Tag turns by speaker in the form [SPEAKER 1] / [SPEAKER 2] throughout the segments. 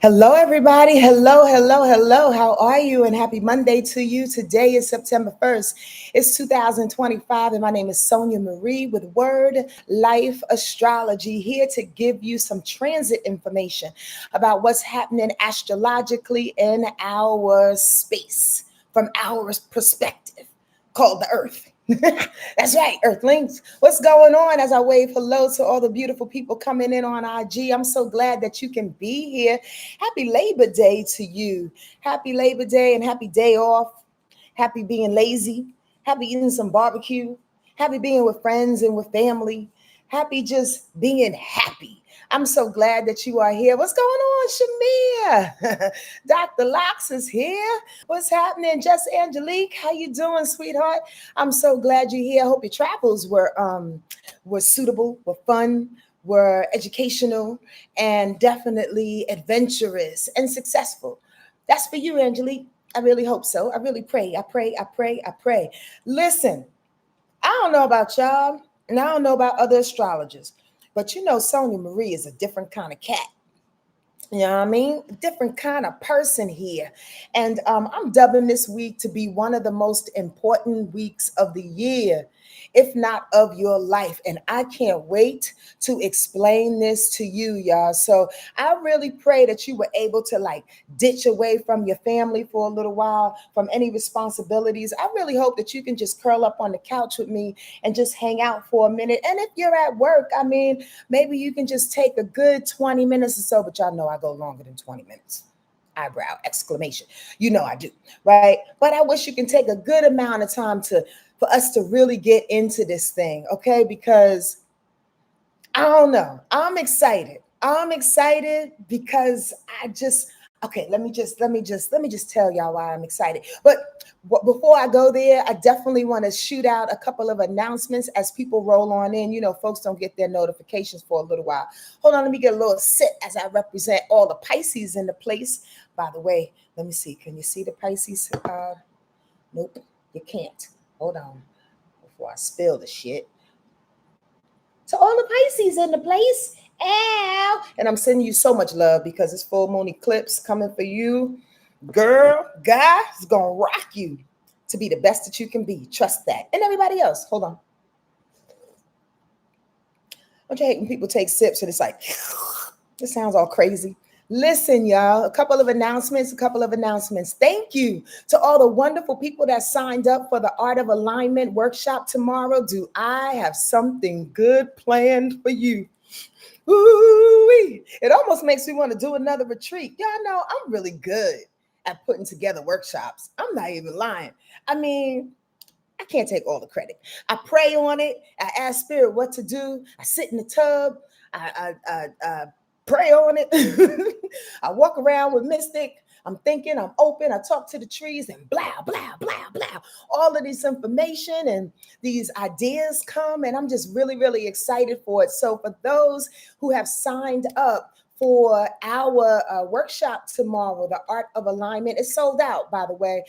[SPEAKER 1] Hello, everybody. Hello, hello, hello. How are you? And happy Monday to you. Today is September 1st. It's 2025, and my name is SonjaMarie with Wordlife Astrology, here to give you some transit information about what's happening astrologically in our space from our perspective called the Earth. That's right, Earthlings. What's going on as I wave hello to all the beautiful people coming in on IG? I'm so glad that you can be here. Happy Labor Day to you. Happy Labor Day and happy day off. Happy being lazy. Happy eating some barbecue. Happy being with friends and with family. Happy just being happy. I'm so glad that you are here. What's going on, Shamir? Dr. Locks is here. What's happening? Just Angelique, how you doing, sweetheart? I'm so glad you're here. I hope your travels were suitable, were fun, were educational, and definitely adventurous and successful. That's for you, Angelique. I really hope so. I really pray. I pray. I pray. I pray. Listen, I don't know about y'all, and I don't know about other astrologers, but you know, Sonia Marie is a different kind of cat. You know what I mean? Different kind of person here. And I'm dubbing this week to be one of the most important weeks of the year, if not of your life. And I can't wait to explain this to you, y'all. So I really pray that you were able to like ditch away from your family for a little while, from any responsibilities. I really hope that you can just curl up on the couch with me and just hang out for a minute. And if you're at work, I mean, maybe you can just take a good 20 minutes or so, but y'all know I go longer than 20 minutes. Eyebrow, exclamation. You know I do, right? But I wish you can take a good amount of time to for us to really get into this thing, okay? Because I don't know. I'm excited. I'm excited because I just okay, let me just tell y'all why I'm excited. But before I go there, I definitely want to shoot out a couple of announcements as people roll on in. You know, folks don't get their notifications for a little while. Hold on, let me get a little sit as I represent all the Pisces in the place. By the way, let me see. Can you see the Pisces? Nope, you can't. Hold on before I spill the shit. To all the Pisces in the place. Ow. And I'm sending you so much love because it's full moon eclipse coming for you. Girl, guy, is going to rock you to be the best that you can be. Trust that. And everybody else. Hold on. Don't you hate when people take sips and it's like, it sounds all crazy? Listen, y'all, a couple of announcements. Thank you to all the wonderful people that signed up for the Art of Alignment workshop tomorrow. Do I have something good planned for you? Ooh-wee. It almost makes me want to do another retreat. Y'all know I'm really good at putting together workshops. I'm not even lying. I mean, I can't take all the credit. I pray on it. I ask Spirit what to do. I sit in the tub. I pray on it. I walk around with Mystic. I'm thinking, I'm open. I talk to the trees and blah, blah, blah, blah. All of this information and these ideas come, and I'm just really, really excited for it. So, for those who have signed up for our workshop tomorrow, the Art of Alignment, it's sold out, by the way.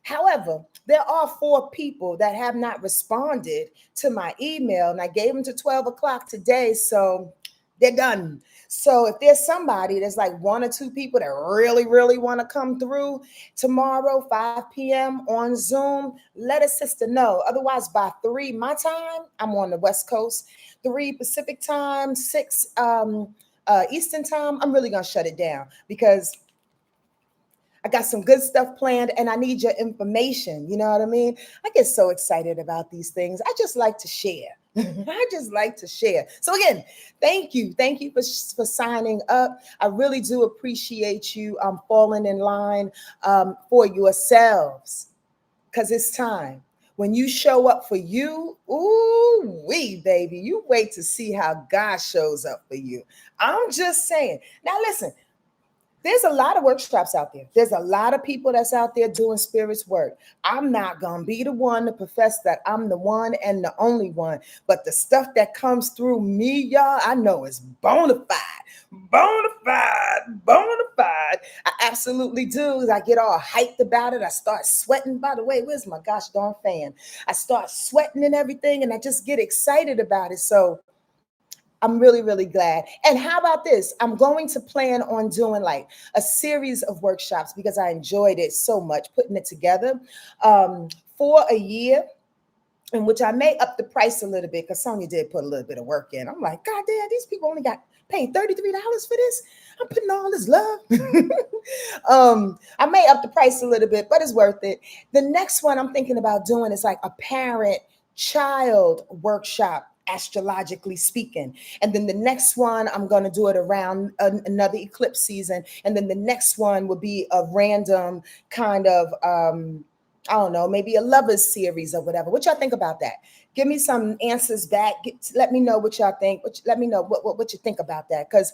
[SPEAKER 1] However, there are 4 people that have not responded to my email, and I gave them to 12 o'clock today. So they're done. So if there's somebody that's like 1 or 2 people that really, really want to come through tomorrow, 5 p.m. on Zoom, let a sister know. Otherwise, by 3 my time, I'm on the West Coast, 3 Pacific time, 6 Eastern time, I'm really going to shut it down because I got some good stuff planned and I need your information. You know what I mean? I get so excited about these things. I just like to share. I just like to share. So again, thank you. Thank you for signing up. I really do appreciate you falling in line for yourselves because it's time. When you show up for you, ooh wee, baby, you wait to see how God shows up for you. I'm just saying. Now listen, there's a lot of workshops out there. There's a lot of people that's out there doing spirits work. I'm not going to be the one to profess that I'm the one and the only one. But the stuff that comes through me, y'all, I know is bona fide. Bona fide. Bona fide. I absolutely do. I get all hyped about it. I start sweating. By the way, where's my gosh darn fan? I start sweating and everything, and I just get excited about it. So I'm really, really glad. And how about this? I'm going to plan on doing like a series of workshops because I enjoyed it so much, putting it together um, for a year, in which I may up the price a little bit because Sonja did put a little bit of work in. I'm like, God damn, these people only got paid $33 for this. I'm putting all this love. I may up the price a little bit, but it's worth it. The next one I'm thinking about doing is like a parent child workshop, astrologically speaking. And then the next one, I'm going to do it around another eclipse season. And then the next one will be a random kind of, I don't know, maybe a lovers series or whatever. What y'all think about that? Give me some answers back. Let me know what y'all think. Let me know what you think about that. Because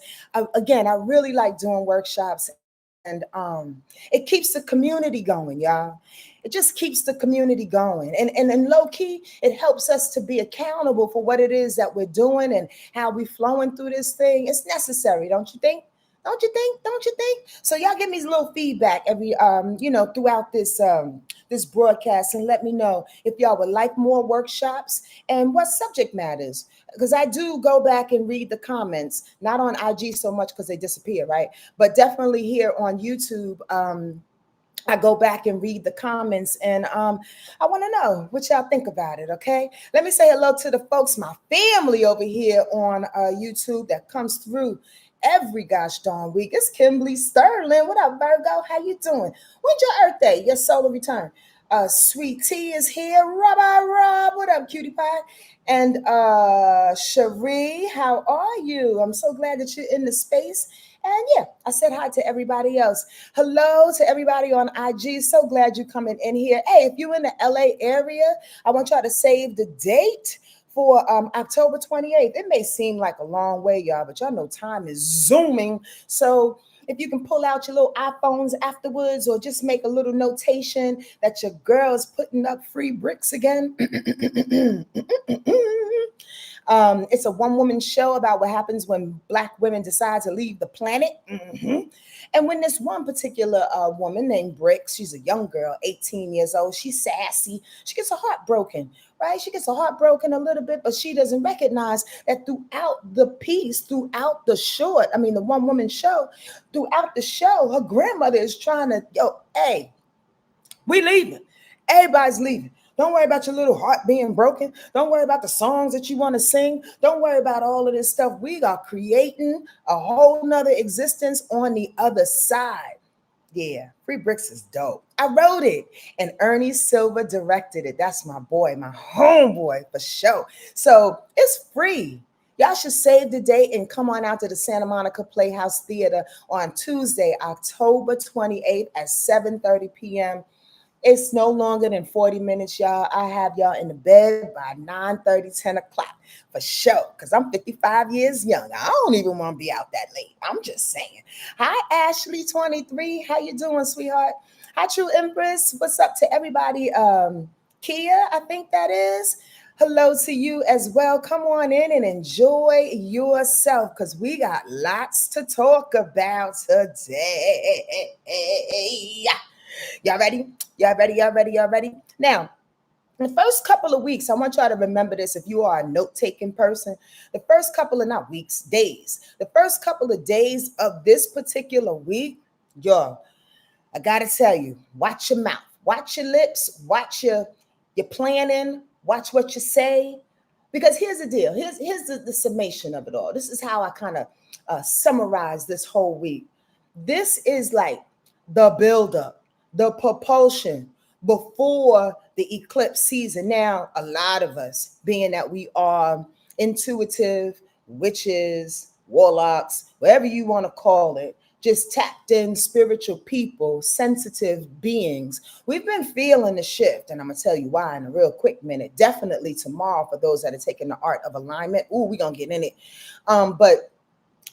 [SPEAKER 1] again, I really like doing workshops, and it keeps the community going, y'all. It just keeps the community going. And low key, it helps us to be accountable for what it is that we're doing and how we're flowing through this thing. It's necessary, don't you think? Don't you think? Don't you think? So y'all give me a little feedback every throughout this broadcast, and let me know if y'all would like more workshops and what subject matters. Because I do go back and read the comments, not on IG so much because they disappear, right? But definitely here on YouTube. I go back and read the comments, and I want to know what y'all think about it. Okay, let me say hello to the folks, my family over here on YouTube that comes through every gosh darn week. It's Kimberly Sterling. What up, Virgo? How you doing? When's your Earth Day? Your solar return? Sweet Tea is here. Rob. What up, cutie pie? And Cherie, how are you? I'm so glad that you're in the space. And yeah, I said hi to everybody else. Hello to everybody on IG. So glad you're coming in here. Hey, if you're in the LA area, I want y'all to save the date for October 28th. It may seem like a long way, y'all, but y'all know time is zooming. So if you can pull out your little iPhones afterwards, or just make a little notation that your girl's putting up free bricks again. It's a one-woman show about what happens when Black women decide to leave the planet. And when this one particular woman named Bricks, she's a young girl, 18 years old, she's sassy, she gets her heart broken, right? She gets her heart broken a little bit, but she doesn't recognize that throughout the piece, throughout the short, I mean, the one-woman show, throughout the show, her grandmother is trying to, hey, we leaving. Everybody's leaving. Don't worry about your little heart being broken. Don't worry about the songs that you want to sing. Don't worry about all of this stuff. We are creating a whole nother existence on the other side. Yeah, Free Bricks is dope. I wrote it, and Ernie Silva directed it. That's my boy, my homeboy for sure. So it's free. Y'all should save the date and come on out to the Santa Monica Playhouse Theater on Tuesday, October 28th at 7:30 p.m. It's no longer than 40 minutes, y'all. I have y'all in the bed by 9:30, 10 o'clock for sure, because I'm 55 years young. I don't even want to be out that late. I'm just saying. Hi, Ashley, 23. How you doing, sweetheart? Hi, True Empress. What's up to everybody? Kia, I think that is. Hello to you as well. Come on in and enjoy yourself, because we got lots to talk about today. Y'all ready? Y'all ready? Y'all ready? Y'all ready? Now, the first couple of weeks, I want y'all to remember this if you are a note-taking person. The first couple of, not weeks, days. The first couple of days of this particular week, y'all, I got to tell you, watch your mouth. Watch your lips. Watch your planning. Watch what you say. Because here's the deal. Here's the summation of it all. This is how I kind of summarize this whole week. This is like the buildup, the propulsion before the eclipse season. Now, a lot of us, being that we are intuitive, witches, warlocks, whatever you want to call it, just tapped in spiritual people, sensitive beings, we've been feeling the shift. And I'm going to tell you why in a real quick minute. Definitely tomorrow for those that are taking the art of alignment. Ooh, we're going to get in it. But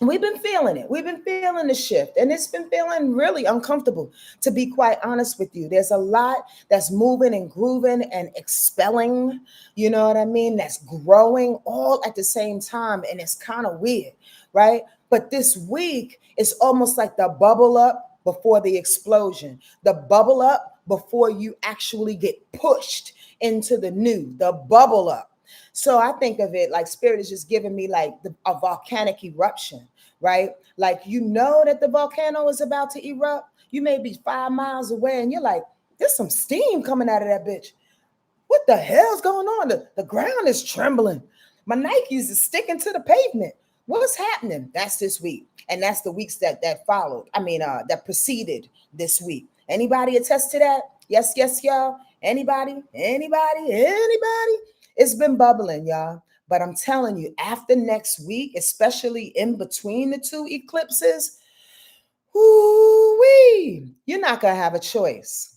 [SPEAKER 1] we've been feeling it. We've been feeling the shift, and it's been feeling really uncomfortable, to be quite honest with you. There's a lot that's moving and grooving and expelling, you know what I mean? That's growing all at the same time, and it's kind of weird, right? But this week is almost like the bubble up before the explosion, the bubble up before you actually get pushed into the new, the bubble up. So I think of it like spirit is just giving me like a volcanic eruption, right? Like you know that the volcano is about to erupt. You may be 5 miles away and you're like, there's some steam coming out of that bitch. What the hell's going on? The ground is trembling. My Nikes is sticking to the pavement. What's happening? That's this week. And that's the weeks that followed. That preceded this week. Anybody attest to that? Yes, yes, y'all. Anybody? Anybody? Anybody? It's been bubbling, y'all. But I'm telling you, after next week, especially in between the two eclipses, whoo-wee, you're not going to have a choice.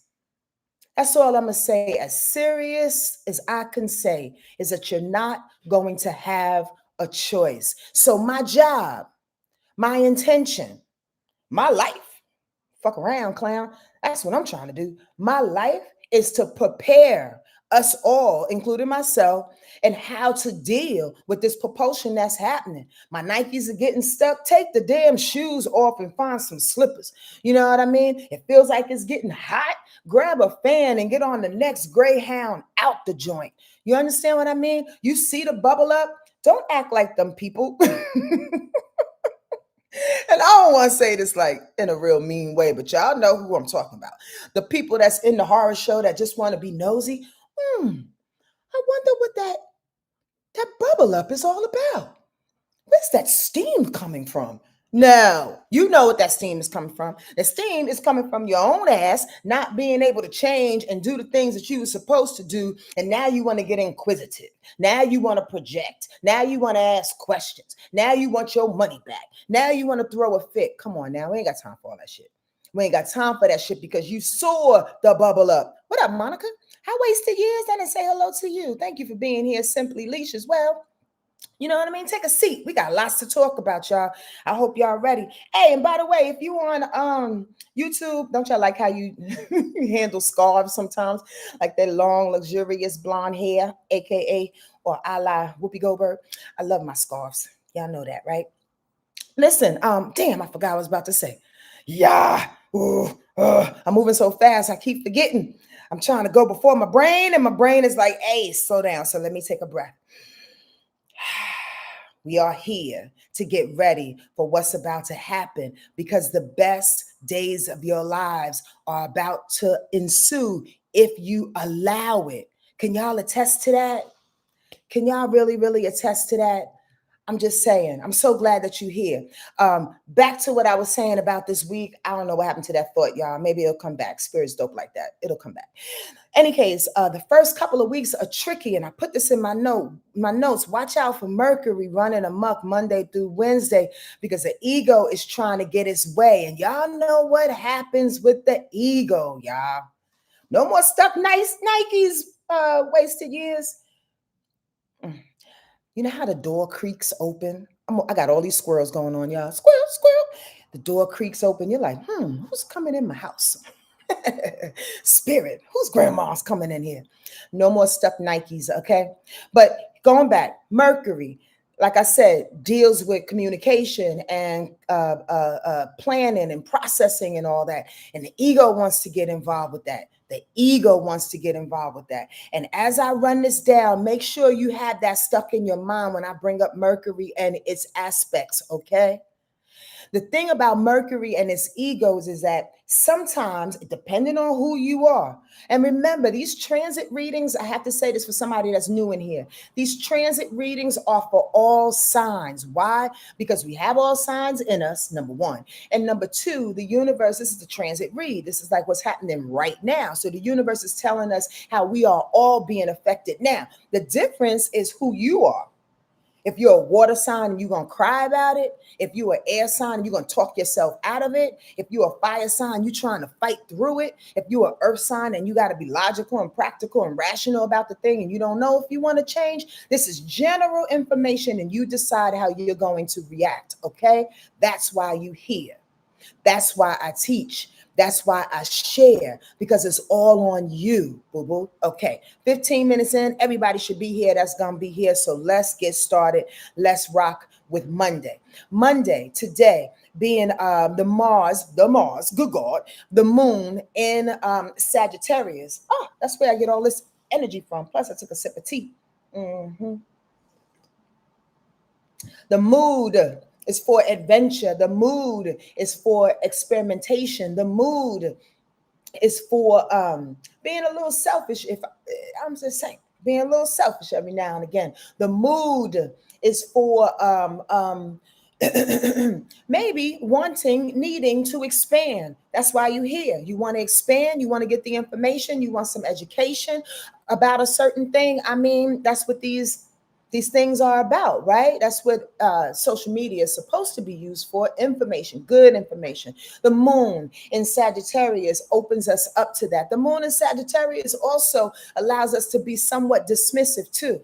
[SPEAKER 1] That's all I'm going to say. As serious as I can say is that you're not going to have a choice. So my job, my intention, my life, fuck around, clown. That's what I'm trying to do. My life is to prepare us all, including myself, and how to deal with this propulsion that's happening. My Nikes are getting stuck. Take the damn shoes off and find some slippers. You know what I mean? It feels like it's getting hot. Grab a fan and get on the next Greyhound out the joint. You understand what I mean? You see the bubble up? Don't act like them people. And I don't want to say this like in a real mean way, but y'all know who I'm talking about. The people that's in the horror show that just want to be nosy. I wonder what that bubble up is all about. Where's that steam coming from? No, you know what that steam is coming from. The steam is coming from your own ass not being able to change and do the things that you were supposed to do. And now you want to get inquisitive. Now you want to project. Now you want to ask questions. Now you want your money back. Now you want to throw a fit. Come on now. We ain't got time for all that shit. We ain't got time for that shit because you saw the bubble up. What up, Monica? How wasted years? I didn't say hello to you. Thank you for being here, Simply Leash, as well. You know what I mean? Take a seat. We got lots to talk about, y'all. I hope y'all ready. Hey, and by the way, if you on YouTube, don't y'all like how you handle scarves sometimes? Like that long, luxurious blonde hair, aka or a la Whoopi Goldberg. I love my scarves. Y'all know that, right? Listen, damn, I forgot what I was about to say. Yeah. I'm moving so fast, I keep forgetting. I'm trying to go before my brain, and my brain is like, hey, slow down. So let me take a breath. We are here to get ready for what's about to happen because the best days of your lives are about to ensue if you allow it. Can y'all attest to that? Can y'all really, really attest to that? I'm just saying, I'm so glad that you're here. Back to what I was saying about this week. I don't know what happened to that thought, y'all. Maybe it'll come back. Spirit's dope like that. It'll come back. Any case, the first couple of weeks are tricky, and I put this in my notes. Watch out for Mercury running amok Monday through Wednesday because the ego is trying to get its way. And y'all know what happens with the ego, y'all. No more stuck nice Nikes, wasted years. You know how the door creaks open? I got all these squirrels going on, y'all. Squirrel, squirrel. The door creaks open. You're like, who's coming in my house? Spirit, whose grandma's coming in here? No more stuffed Nikes, okay? But going back, Mercury, like I said, deals with communication and planning and processing and all that. And the ego wants to get involved with that. The ego wants to get involved with that. And as I run this down, make sure you have that stuck in your mind when I bring up Mercury and its aspects, okay? The thing about Mercury and its egos is that sometimes, depending on who you are, and remember, these transit readings, I have to say this for somebody that's new in here, these transit readings are for all signs. Why? Because we have all signs in us, number one. And number two, the universe, this is the transit read. This is like what's happening right now. So the universe is telling us how we are all being affected now. The difference is who you are. If you're a water sign, you're going to cry about it. If you're an air sign, you're going to talk yourself out of it. If you're a fire sign, you're trying to fight through it. If you're an earth sign and you got to be logical and practical and rational about the thing and you don't know if you want to change, this is general information and you decide how you're going to react, okay? That's why you hear. That's why I teach. That's why I share, because it's all on you, boo-boo. Okay, 15 minutes in, everybody should be here. That's going to be here. So let's get started. Let's rock with Monday. Monday, today, being the Mars, good God, the moon in Sagittarius. Oh, that's where I get all this energy from. Plus, I took a sip of tea. Mhm. The mood is for adventure. The mood is for experimentation. The mood is for being a little selfish. If I'm just saying, being a little selfish every now and again. The mood is for maybe wanting, needing to expand. That's why you're here. You want to expand. You want to get the information. You want some education about a certain thing. I mean, that's what these things are about, right? That's what social media is supposed to be used for: information, good information. The moon in Sagittarius opens us up to that. The moon in Sagittarius also allows us to be somewhat dismissive too.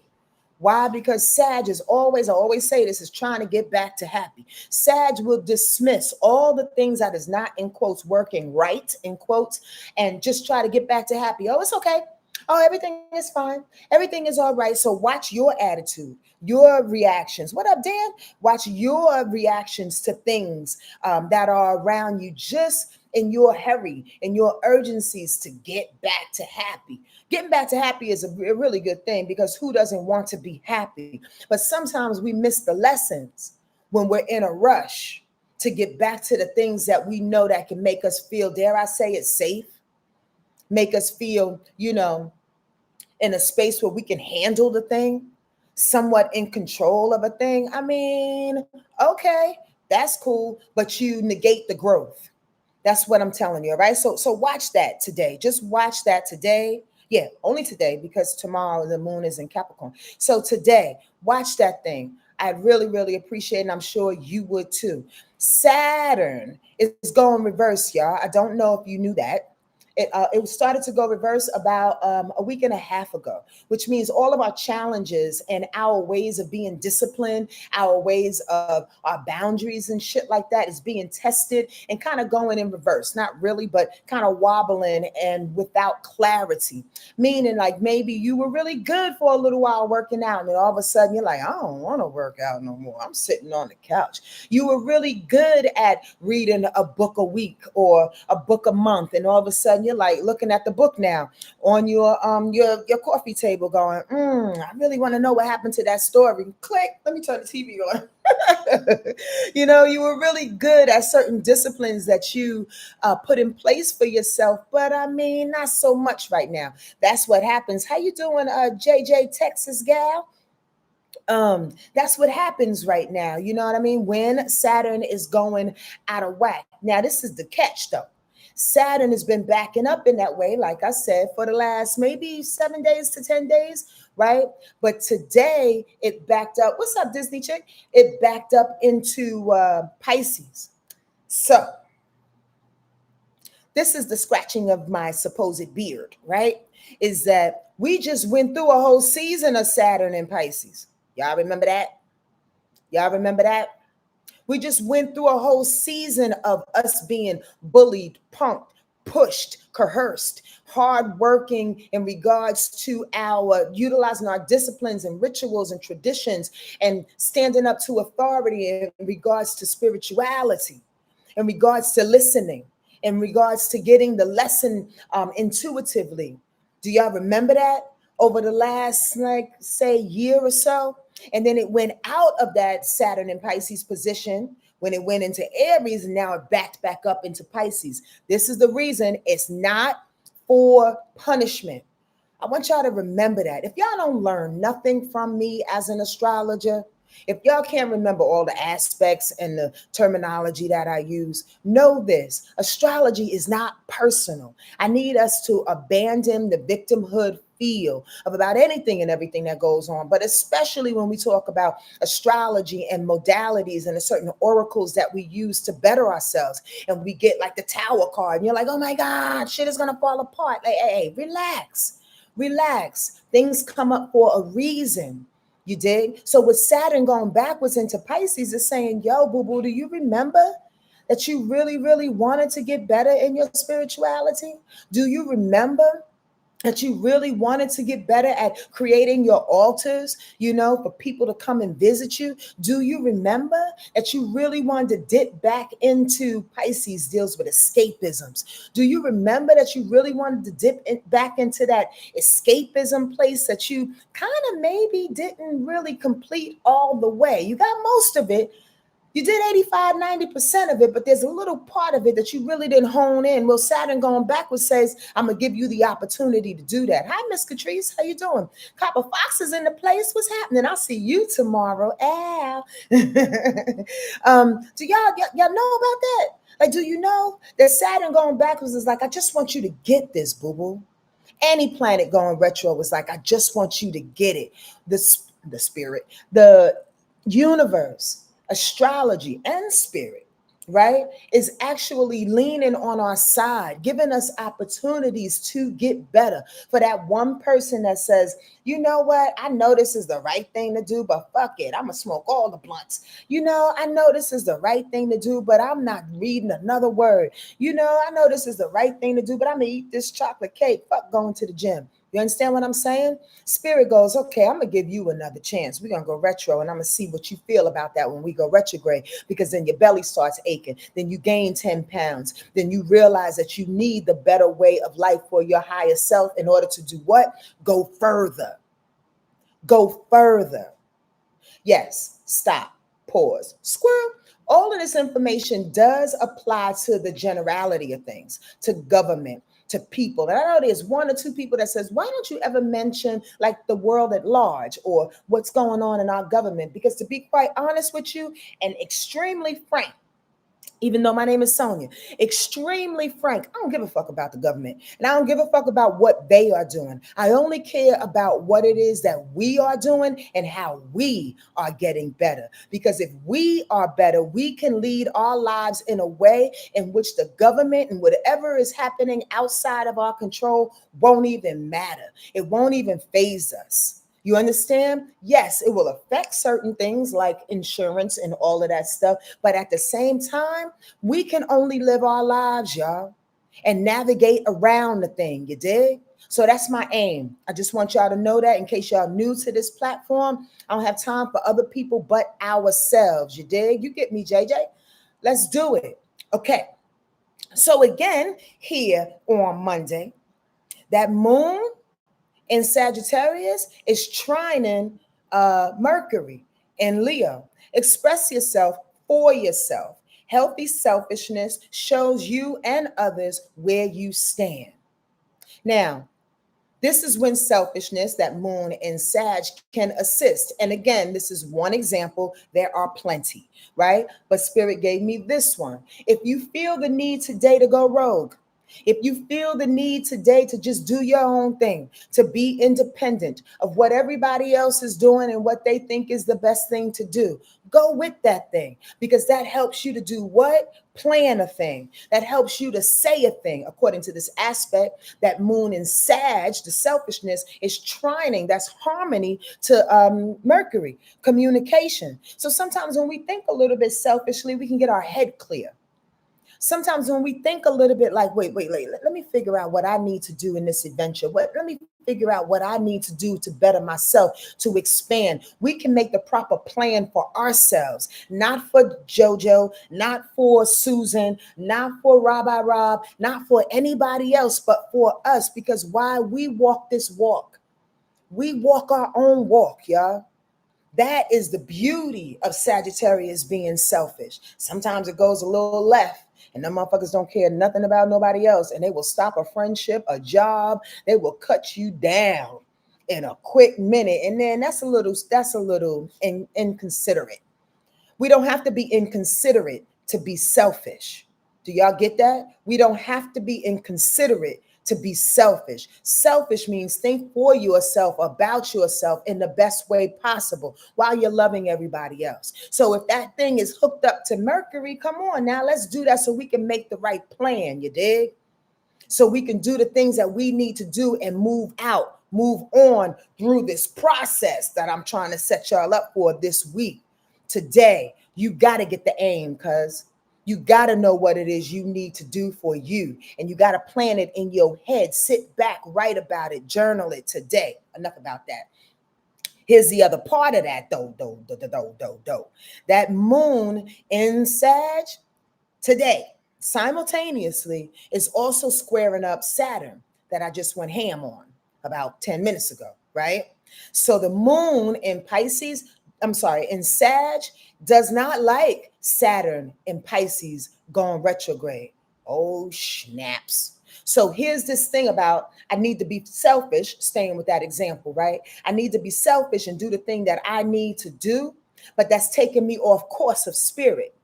[SPEAKER 1] Why? Because Sag is always, I always say this, is trying to get back to happy. Sag will dismiss all the things that is not, in quotes, working right, in quotes, and just try to get back to happy. Oh, it's okay. Oh, everything is fine. Everything is all right. So watch your attitude, your reactions. What up, Dan? Watch your reactions to things that are around you, just in your hurry, in your urgencies to get back to happy. Getting back to happy is a really good thing, because who doesn't want to be happy? But sometimes we miss the lessons when we're in a rush to get back to the things that we know that can make us feel, dare I say it, safe, make us feel, in a space where we can handle the thing, somewhat in control of a thing. I mean, okay, that's cool, but you negate the growth. That's what I'm telling you, right? So watch that today. Just watch that today. Yeah, only today, because tomorrow the moon is in Capricorn. So today, watch that thing. I'd really, really appreciate it, and I'm sure you would too. Saturn is going reverse, y'all. I don't know if you knew that. It started to go reverse about a week and a half ago, which means all of our challenges and our ways of being disciplined, our ways of our boundaries and shit like that is being tested and kind of going in reverse. Not really, but kind of wobbling and without clarity. Meaning, like, maybe you were really good for a little while working out, and then all of a sudden you're like, I don't want to work out no more. I'm sitting on the couch. You were really good at reading a book a week or a book a month, and all of a sudden you're like looking at the book now on your coffee table, going, I really want to know what happened to that story. Click, let me turn the TV on. You were really good at certain disciplines that you put in place for yourself, but I mean, not so much right now. That's what happens. How you doing, JJ Texas gal? That's what happens right now. You know what I mean? When Saturn is going out of whack. Now, this is the catch though. Saturn has been backing up in that way, like I said, for the last maybe 7 days to 10 days, right? But today it backed up. What's up, Disney chick? It backed up into Pisces. So this is the scratching of my supposed beard, right? Is that we just went through a whole season of Saturn in Pisces. Y'all remember that? Y'all remember that? We just went through a whole season of us being bullied, punked, pushed, coerced, hardworking in regards to our utilizing our disciplines and rituals and traditions, and standing up to authority in regards to spirituality, in regards to listening, in regards to getting the lesson intuitively. Do y'all remember that over the last, like, say, year or so? And then it went out of that Saturn in Pisces position when it went into Aries, and now it backed back up into Pisces. This is the reason it's not for punishment. I want y'all to remember that. If y'all don't learn nothing from me as an astrologer, if y'all can't remember all the aspects and the terminology that I use, know this: astrology is not personal. I need us to abandon the victimhood feel of about anything and everything that goes on, but especially when we talk about astrology and modalities and the certain oracles that we use to better ourselves. And we get like the Tower card, and you're like, oh my God, shit is gonna fall apart. Like, hey, relax. Relax. Things come up for a reason. You dig? So with Saturn going backwards into Pisces, is saying, yo, boo-boo, do you remember that you really, really wanted to get better in your spirituality? Do you remember that you really wanted to get better at creating your altars, for people to come and visit you? Do you remember that you really wanted to dip back into Pisces deals with escapisms? Do you remember that you really wanted to back into that escapism place that you kind of maybe didn't really complete all the way? You got most of it. You did 85, 90% of it, but there's a little part of it that you really didn't hone in. Well, Saturn going backwards says, I'm going to give you the opportunity to do that. Hi, Miss Catrice. How you doing? Copper Fox is in the place. What's happening? I'll see you tomorrow. Al. Do y'all know about that? Like, do you know that Saturn going backwards is like, I just want you to get this, boo-boo. Any planet going retro was like, I just want you to get it. The spirit, the universe, astrology, and spirit, right, is actually leaning on our side, giving us opportunities to get better. For that one person that says, you know what, I know this is the right thing to do, but fuck it, I'm gonna smoke all the blunts. I know this is the right thing to do, but I'm not reading another word. I know this is the right thing to do, but I'm gonna eat this chocolate cake. Fuck going to the gym. You understand what I'm saying? Spirit goes, okay, I'm going to give you another chance. We're going to go retro, and I'm going to see what you feel about that when we go retrograde, because then your belly starts aching. Then you gain 10 pounds. Then you realize that you need the better way of life for your higher self in order to do what? Go further. Go further. Yes, stop, pause, squirrel. All of this information does apply to the generality of things, to government, to people. And I know there's one or two people that says, why don't you ever mention like the world at large or what's going on in our government? Because to be quite honest with you and extremely frank, even though my name is Sonja, extremely frank, I don't give a fuck about the government. And I don't give a fuck about what they are doing. I only care about what it is that we are doing and how we are getting better. Because if we are better, we can lead our lives in a way in which the government and whatever is happening outside of our control won't even matter. It won't even faze us. You understand? Yes, it will affect certain things like insurance and all of that stuff. But at the same time, we can only live our lives, y'all, and navigate around the thing. You dig? So that's my aim. I just want y'all to know that in case y'all new to this platform. I don't have time for other people but ourselves. You dig? You get me, JJ? Let's do it. Okay. So again, here on Monday, that moon in Sagittarius is trining Mercury in Leo. Express yourself for yourself. Healthy selfishness shows you and others where you stand. Now, this is when selfishness, that moon in Sag, can assist. And again, this is one example. There are plenty, right? But Spirit gave me this one. If you feel the need today to go rogue, if you feel the need today to just do your own thing, to be independent of what everybody else is doing and what they think is the best thing to do, go with that thing, because that helps you to do what? Plan a thing. That helps you to say a thing. According to this aspect, that moon in Sag, the selfishness, is trining. That's harmony to Mercury, communication. So sometimes when we think a little bit selfishly, we can get our head clear. Sometimes when we think a little bit like, wait, let me figure out what I need to do in this adventure. Let me figure out what I need to do to better myself, to expand. We can make the proper plan for ourselves, not for JoJo, not for Susan, not for Rob, not for anybody else, but for us. Because why we walk this walk, we walk our own walk, y'all. That is the beauty of Sagittarius being selfish. Sometimes it goes a little left. And them motherfuckers don't care nothing about nobody else. And they will stop a friendship, a job. They will cut you down in a quick minute. And then that's a little inconsiderate. We don't have to be inconsiderate to be selfish. Do y'all get that? We don't have to be inconsiderate to be selfish. Selfish means think for yourself, about yourself in the best way possible while you're loving everybody else. So if that thing is hooked up to Mercury, come on now, let's do that so we can make the right plan, you dig? So we can do the things that we need to do and move on through this process that I'm trying to set y'all up for this week. Today, you got to get the aim, cuz You got to know what it is you need to do for you. And you got to plan it in your head. Sit back, write about it, journal it today. Enough about that. Here's the other part of that, though. That moon in Sag today, simultaneously, is also squaring up Saturn that I just went ham on about 10 minutes ago, right? So the moon in in Sag does not like Saturn in Pisces going retrograde. Oh, snaps. So here's this thing about I need to be selfish, staying with that example, right? I need to be selfish and do the thing that I need to do, but that's taking me off course of spirit.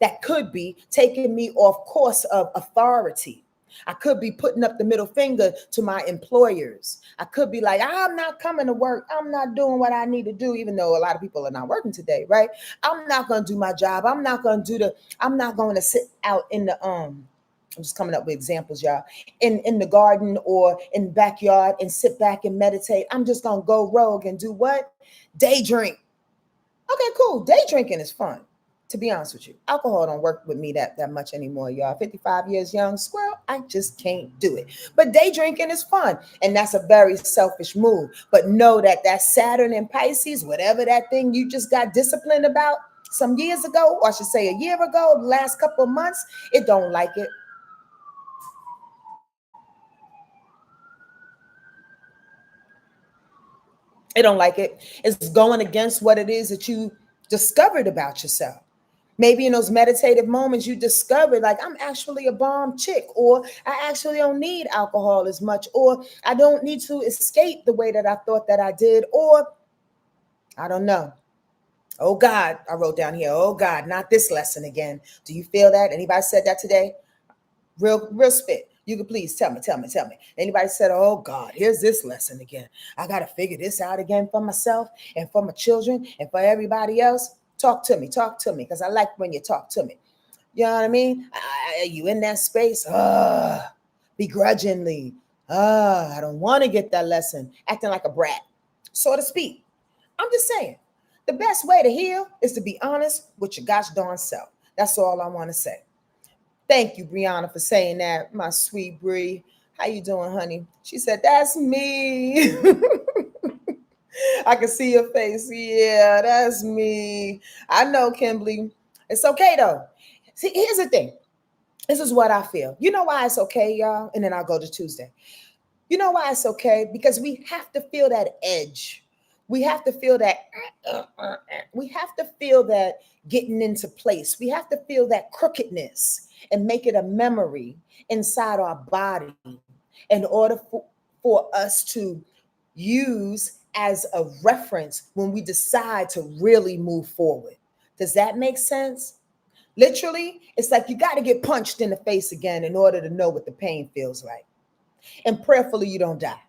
[SPEAKER 1] That could be taking me off course of authority. I could be putting up the middle finger to my employers. I could be like, I'm not coming to work. I'm not doing what I need to do, even though a lot of people are not working today, right? I'm not going to do my job. I'm not going to sit out in the, I'm just coming up with examples, y'all, in the garden or in the backyard and sit back and meditate. I'm just going to go rogue and do what? Day drink. Okay, cool. Day drinking is fun. To be honest with you, alcohol don't work with me that much anymore, y'all. 55 years young, squirrel, I just can't do it. But day drinking is fun, and that's a very selfish move. But know that Saturn in Pisces, whatever that thing you just got disciplined about some years ago, or I should say a year ago, the last couple of months, it don't like it. It don't like it. It's going against what it is that you discovered about yourself. Maybe in those meditative moments you discovered, like, I'm actually a bomb chick, or I actually don't need alcohol as much, or I don't need to escape the way that I thought that I did, or I don't know. Oh God, I wrote down here, oh God, not this lesson again. Do you feel that? Anybody said that today? Real spit. You could please tell me. Anybody said, oh God, here's this lesson again. I got to figure this out again for myself and for my children and for everybody else. Talk to me, because I like when you talk to me. You know what I mean? Are you in that space? Begrudgingly. I don't want to get that lesson. Acting like a brat, so to speak. I'm just saying, the best way to heal is to be honest with your gosh darn self. That's all I want to say. Thank you, Brianna, for saying that, my sweet Brie. How you doing, honey? She said, that's me. I can see your face. Yeah, that's me. I know, Kimberly. It's okay, though. See, here's the thing. This is what I feel. You know why it's okay, y'all? And then I'll go to Tuesday. You know why it's okay? Because we have to feel that edge. We have to feel that. We have to feel that getting into place. We have to feel that crookedness and make it a memory inside our body in order for us to use as a reference when we decide to really move forward. Does that make sense? Literally, it's like you got to get punched in the face again in order to know what the pain feels like. And prayerfully, you don't die.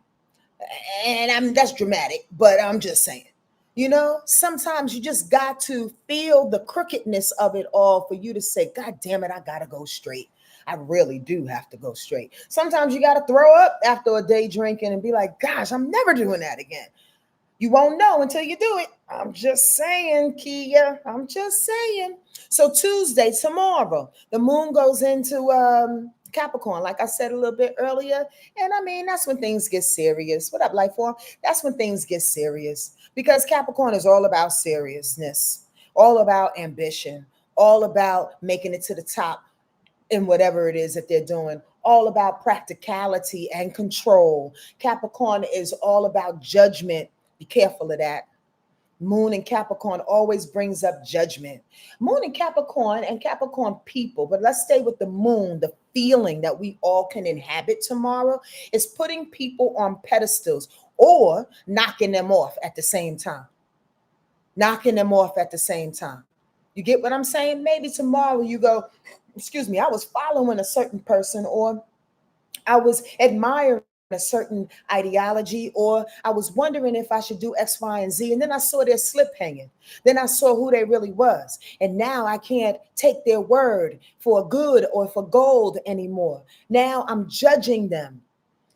[SPEAKER 1] And that's dramatic, but I'm just saying. Sometimes you just got to feel the crookedness of it all for you to say, God damn it, I got to go straight. I really do have to go straight. Sometimes you got to throw up after a day drinking and be like, gosh, I'm never doing that again. You won't know until you do it. I'm just saying, Kia. I'm just saying. So Tuesday, tomorrow, the moon goes into Capricorn, like I said a little bit earlier. And I mean, that's when things get serious. What up, life form? That's when things get serious, because Capricorn is all about seriousness, all about ambition, all about making it to the top in whatever it is that they're doing, all about practicality and control. Capricorn is all about judgment. Be careful of that. Moon in Capricorn always brings up judgment. Moon in Capricorn and Capricorn people, but let's stay with the moon. The feeling that we all can inhabit tomorrow is putting people on pedestals or knocking them off at the same time. Knocking them off at the same time. You get what I'm saying? Maybe tomorrow you go, excuse me, I was following a certain person, or I was admiring a certain ideology, or I was wondering if I should do X, Y, and Z. And then I saw their slip hanging. Then I saw who they really was. And now I can't take their word for good or for gold anymore. Now I'm judging them.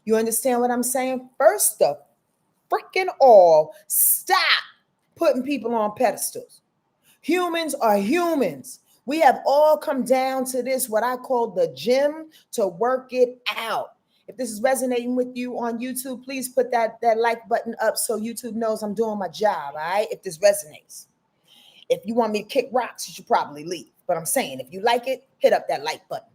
[SPEAKER 1] You understand what I'm saying? First of freaking all, stop putting people on pedestals. Humans are humans. We have all come down to this, what I call the gym, to work it out. If this is resonating with you on YouTube, please put that like button up so YouTube knows I'm doing my job, all right? If this resonates. If you want me to kick rocks, you should probably leave. But I'm saying, if you like it, hit up that like button.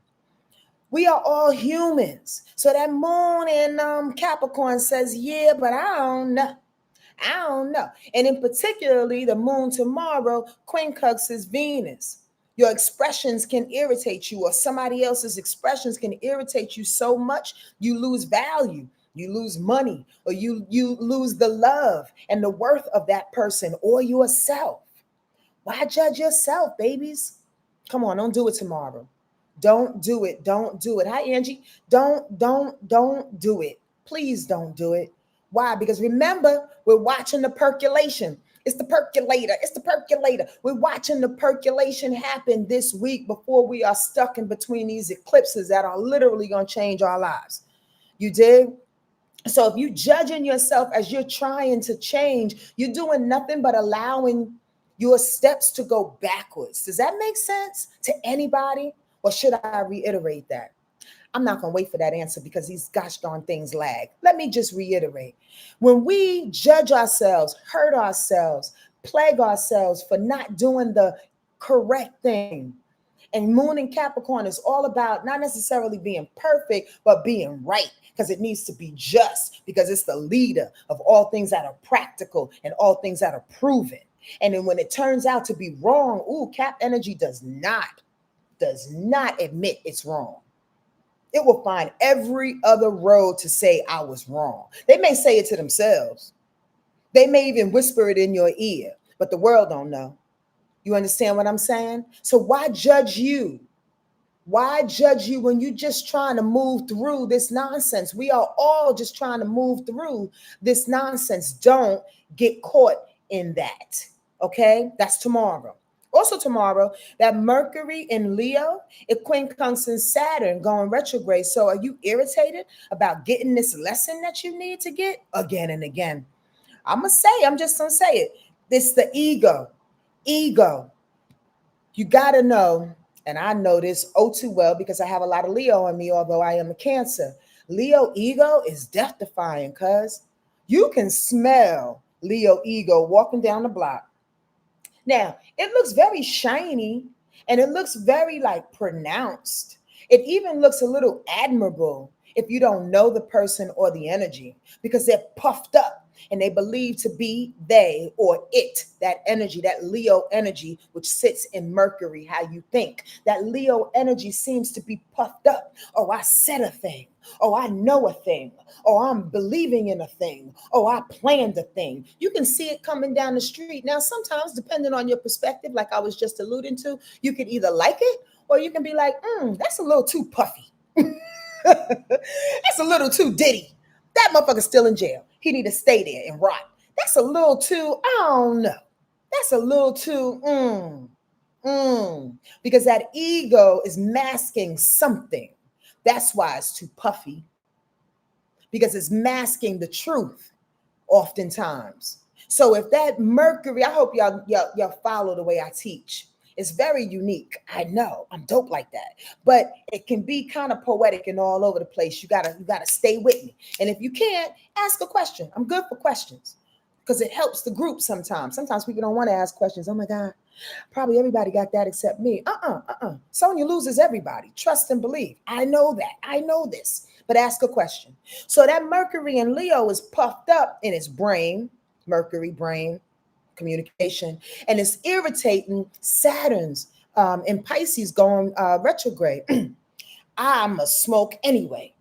[SPEAKER 1] We are all humans. So that moon in Capricorn says, yeah, but I don't know. I don't know. And in particularly, the moon tomorrow quincunxes Venus. Your expressions can irritate you, or somebody else's expressions can irritate you so much you lose value, you lose money, or you lose the love and the worth of that person or yourself. Why judge yourself, babies? Come on, don't do it tomorrow. Don't do it. Don't do it. Hi, Angie. Don't do it. Please don't do it. Why? Because remember, we're watching the percolation. It's the percolator. It's the percolator. We're watching the percolation happen this week before we are stuck in between these eclipses that are literally going to change our lives. You did? So if you're judging yourself as you're trying to change, you're doing nothing but allowing your steps to go backwards. Does that make sense to anybody? Or should I reiterate that? I'm not going to wait for that answer because these gosh darn things lag. Let me just reiterate. When we judge ourselves, hurt ourselves, plague ourselves for not doing the correct thing, and moon in Capricorn is all about not necessarily being perfect, but being right, because it needs to be just, because it's the leader of all things that are practical and all things that are proven. And then when it turns out to be wrong, Cap energy does not admit it's wrong. It will find every other road to say I was wrong. They may say it to themselves. They may even whisper it in your ear, but the world don't know. You understand what I'm saying? So why judge you? Why judge you when you're just trying to move through this nonsense? We are all just trying to move through this nonsense. Don't get caught in that. Okay? That's tomorrow. Also tomorrow, that Mercury in Leo, it quincunxes Saturn going retrograde. So are you irritated about getting this lesson that you need to get again and again? I'm just going to say it. It's the ego. Ego. You got to know, and I know this too well because I have a lot of Leo in me, although I am a Cancer. Leo ego is death defying, cuz you can smell Leo ego walking down the block. Now, it looks very shiny and it looks very like pronounced. It even looks a little admirable if you don't know the person or the energy because they're puffed up and they believe to be they or it, that energy, that Leo energy, which sits in Mercury, how you think. That Leo energy seems to be puffed up. Oh, I said a thing. Oh, I know a thing. Oh, I'm believing in a thing. Oh, I planned a thing. You can see it coming down the street. Now, sometimes, depending on your perspective, like I was just alluding to, you could either like it or you can be like, that's a little too puffy. That's a little too ditty. That motherfucker's still in jail. He need to stay there and rot. That's a little too, I don't know. That's a little too, because that ego is masking something. That's why it's too puffy, because it's masking the truth oftentimes. So if that Mercury, I hope y'all follow the way I teach. It's very unique. I know I'm dope like that, but it can be kind of poetic and all over the place. You gotta stay with me. And if you can't, ask a question. I'm good for questions because it helps the group sometimes. Sometimes people don't want to ask questions. Oh my God, probably everybody got that except me. Sonja loses everybody. Trust and believe. I know that. I know this. But ask a question. So that Mercury in Leo is puffed up in its brain, Mercury brain, communication, and it's irritating Saturn's in Pisces going retrograde. I'm a smoke anyway.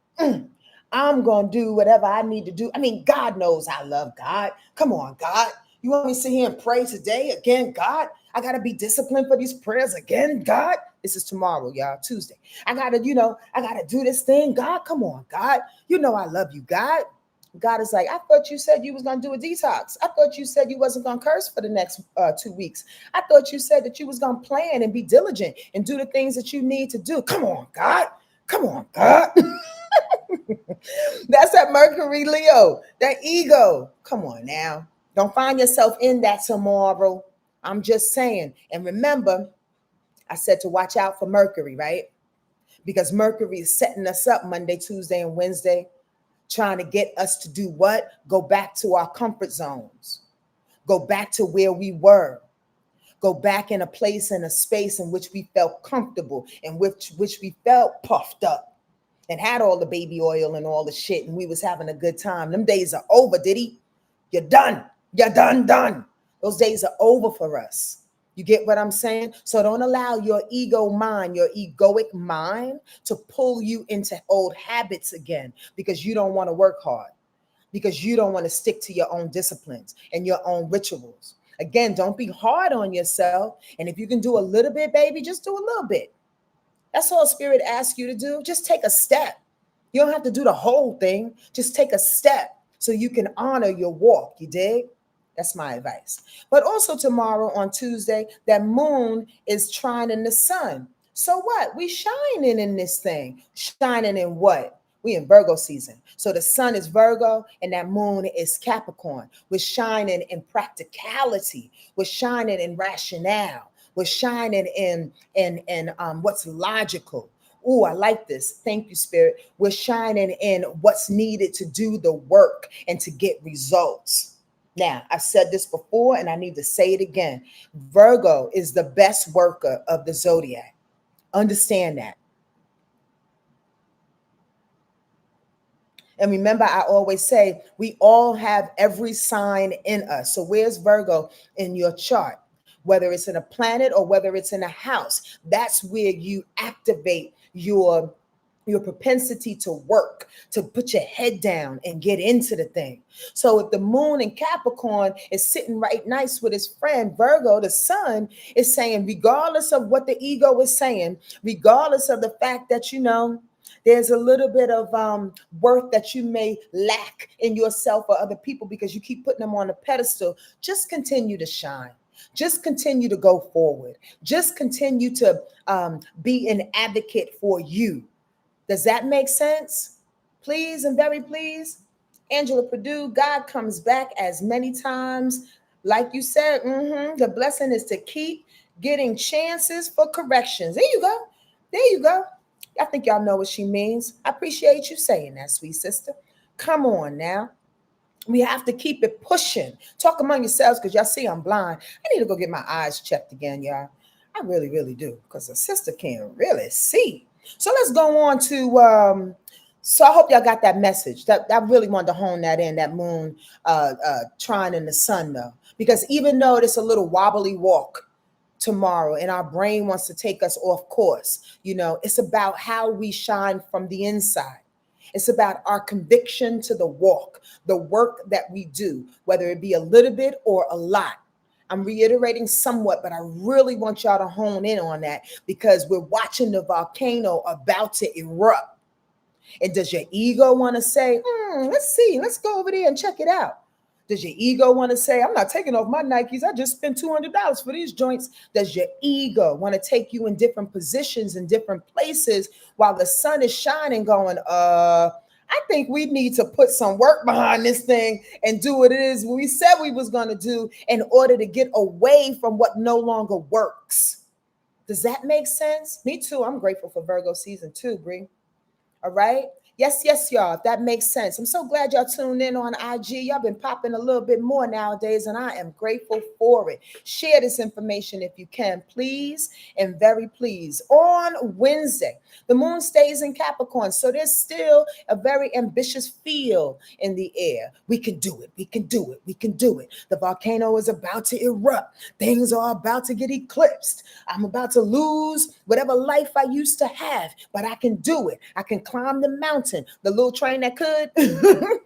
[SPEAKER 1] I'm going to do whatever I need to do. I mean, God knows I love God. Come on, God. You want me to sit here and pray today again, God? I got to be disciplined for these prayers again, God. This is tomorrow, y'all, Tuesday. I got to do this thing. God, come on, God. You know I love you, God. God is like, I thought you said you was going to do a detox. I thought you said you wasn't going to curse for the next 2 weeks. I thought you said that you was going to plan and be diligent and do the things that you need to do. Come on, God. Come on, God. That's that Mercury Leo, that ego. Come on now. Don't find yourself in that tomorrow. I'm just saying. And remember, I said to watch out for Mercury, right? Because Mercury is setting us up Monday, Tuesday, and Wednesday, trying to get us to do what? Go back to our comfort zones. Go back to where we were. Go back in a place and a space in which we felt comfortable, in which we felt puffed up and had all the baby oil and all the shit, and we was having a good time. Them days are over, Diddy. You're done. You're done. Those days are over for us. You get what I'm saying? So don't allow your ego mind, your egoic mind, to pull you into old habits again because you don't want to work hard, because you don't want to stick to your own disciplines and your own rituals. Again, don't be hard on yourself. And if you can do a little bit, baby, just do a little bit. That's all Spirit asks you to do. Just take a step. You don't have to do the whole thing. Just take a step so you can honor your walk. You dig? That's my advice. But also tomorrow on Tuesday, that moon is trining the sun. So what? We shining in this thing. Shining in what? We in Virgo season. So the sun is Virgo and that moon is Capricorn. We're shining in practicality. We're shining in rationale. We're shining in what's logical. Oh, I like this. Thank you, Spirit. We're shining in what's needed to do the work and to get results. Now, I've said this before and I need to say it again. Virgo is the best worker of the zodiac. Understand that. And remember, I always say we all have every sign in us. So where's Virgo in your chart? Whether it's in a planet or whether it's in a house, that's where you activate your propensity to work, to put your head down and get into the thing. So if the moon in Capricorn is sitting right nice with his friend Virgo, the sun is saying, regardless of what the ego is saying, regardless of the fact that, there's a little bit of worth that you may lack in yourself or other people because you keep putting them on a pedestal, just continue to shine. Just continue to go forward. Just continue to be an advocate for you. Does that make sense? Please and very please. Angela Purdue, God comes back as many times. Like you said, the blessing is to keep getting chances for corrections. There you go. There you go. I think y'all know what she means. I appreciate you saying that, sweet sister. Come on now. We have to keep it pushing. Talk among yourselves because y'all see I'm blind. I need to go get my eyes checked again, y'all. I really, really do because a sister can't really see. So let's go on to, so I hope y'all got that message. That I really wanted to hone that in, that moon trine in the sun though. Because even though it's a little wobbly walk tomorrow and our brain wants to take us off course, it's about how we shine from the inside. It's about our conviction to the walk, the work that we do, whether it be a little bit or a lot. I'm reiterating somewhat, but I really want y'all to hone in on that because we're watching the volcano about to erupt. And does your ego want to say, let's see, let's go over there and check it out? Does your ego want to say, I'm not taking off my Nikes, I just spent $200 for these joints? Does your ego want to take you in different positions in different places while the sun is shining going, I think we need to put some work behind this thing and do what it is we said we was going to do in order to get away from what no longer works? Does that make sense? Me too. I'm grateful for Virgo season 2, Bree. All right. Yes, y'all. If that makes sense. I'm so glad y'all tuned in on IG. Y'all been popping a little bit more nowadays, and I am grateful for it. Share this information if you can, please, and very please. On Wednesday, the moon stays in Capricorn, so there's still a very ambitious feel in the air. We can do it. We can do it. We can do it. The volcano is about to erupt. Things are about to get eclipsed. I'm about to lose whatever life I used to have, but I can do it. I can climb the mountain. The little train that could, the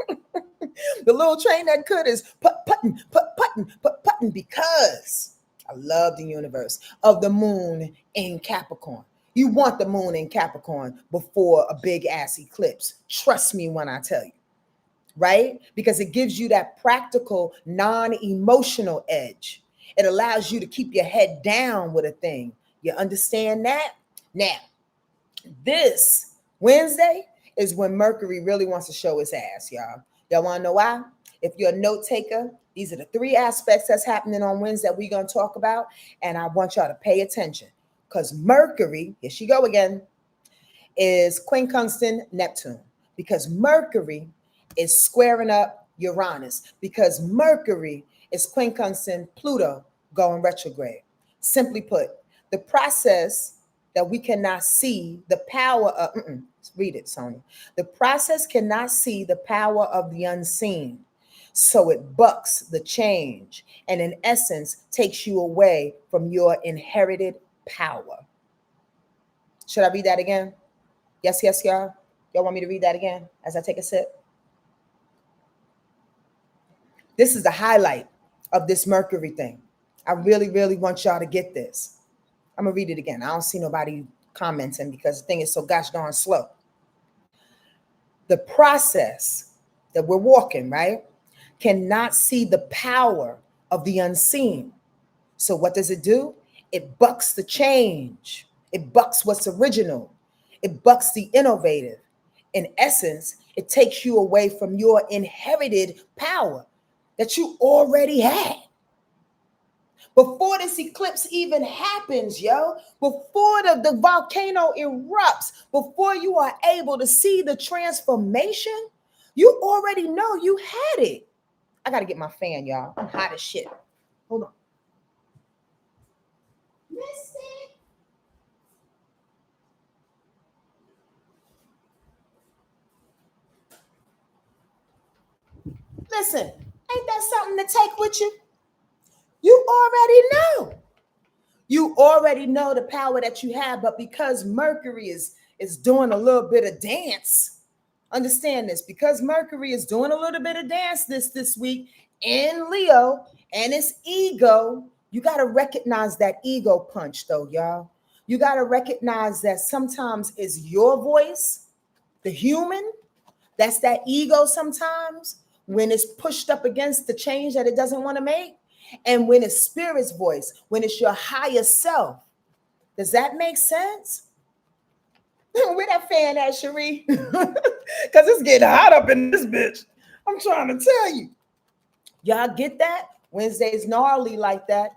[SPEAKER 1] little train that could is putting because I love the universe of the moon in Capricorn. You want the moon in Capricorn before a big ass eclipse. Trust me when I tell you, right? Because it gives you that practical, non-emotional edge. It allows you to keep your head down with a thing. You understand that? Now, this Wednesday is when Mercury really wants to show its ass, y'all. Y'all want to know why? If you're a note taker, these are the 3 aspects that's happening on Wednesday that we're going to talk about, and I want y'all to pay attention. Because Mercury, here she go again, is quincunxing Neptune. Because Mercury is squaring up Uranus. Because Mercury is quincunxing Pluto going retrograde. Simply put, the process that we cannot see the power of, read it, Sonia. The process cannot see the power of the unseen. So it bucks the change and, in essence, takes you away from your inherited power. Should I read that again? Yes, yes, y'all. Y'all want me to read that again as I take a sip? This is the highlight of this Mercury thing. I really, really want y'all to get this. I'm going to read it again. I don't see nobody commenting because the thing is so gosh darn slow. The process that we're walking, right, cannot see the power of the unseen. So what does it do? It bucks the change. It bucks what's original. It bucks the innovative. In essence, it takes you away from your inherited power that you already had. Before this eclipse even happens, before the volcano erupts, before you are able to see the transformation, you already know you had it. I got to get my fan, y'all. I'm hot as shit. Hold on. Listen, ain't that something to take with you? You already know. You already know the power that you have, but because Mercury is doing a little bit of dance, understand this, because Mercury is doing a little bit of dance this week in Leo and it's ego, you got to recognize that ego punch though, y'all. You got to recognize that sometimes it's your voice, the human, that's that ego sometimes when it's pushed up against the change that it doesn't want to make. And when it's spirit's voice, when it's your higher self. Does that make sense? Where that fan at, Cherie? Because it's getting hot up in this bitch. I'm trying to tell you. Y'all get that? Wednesday is gnarly like that.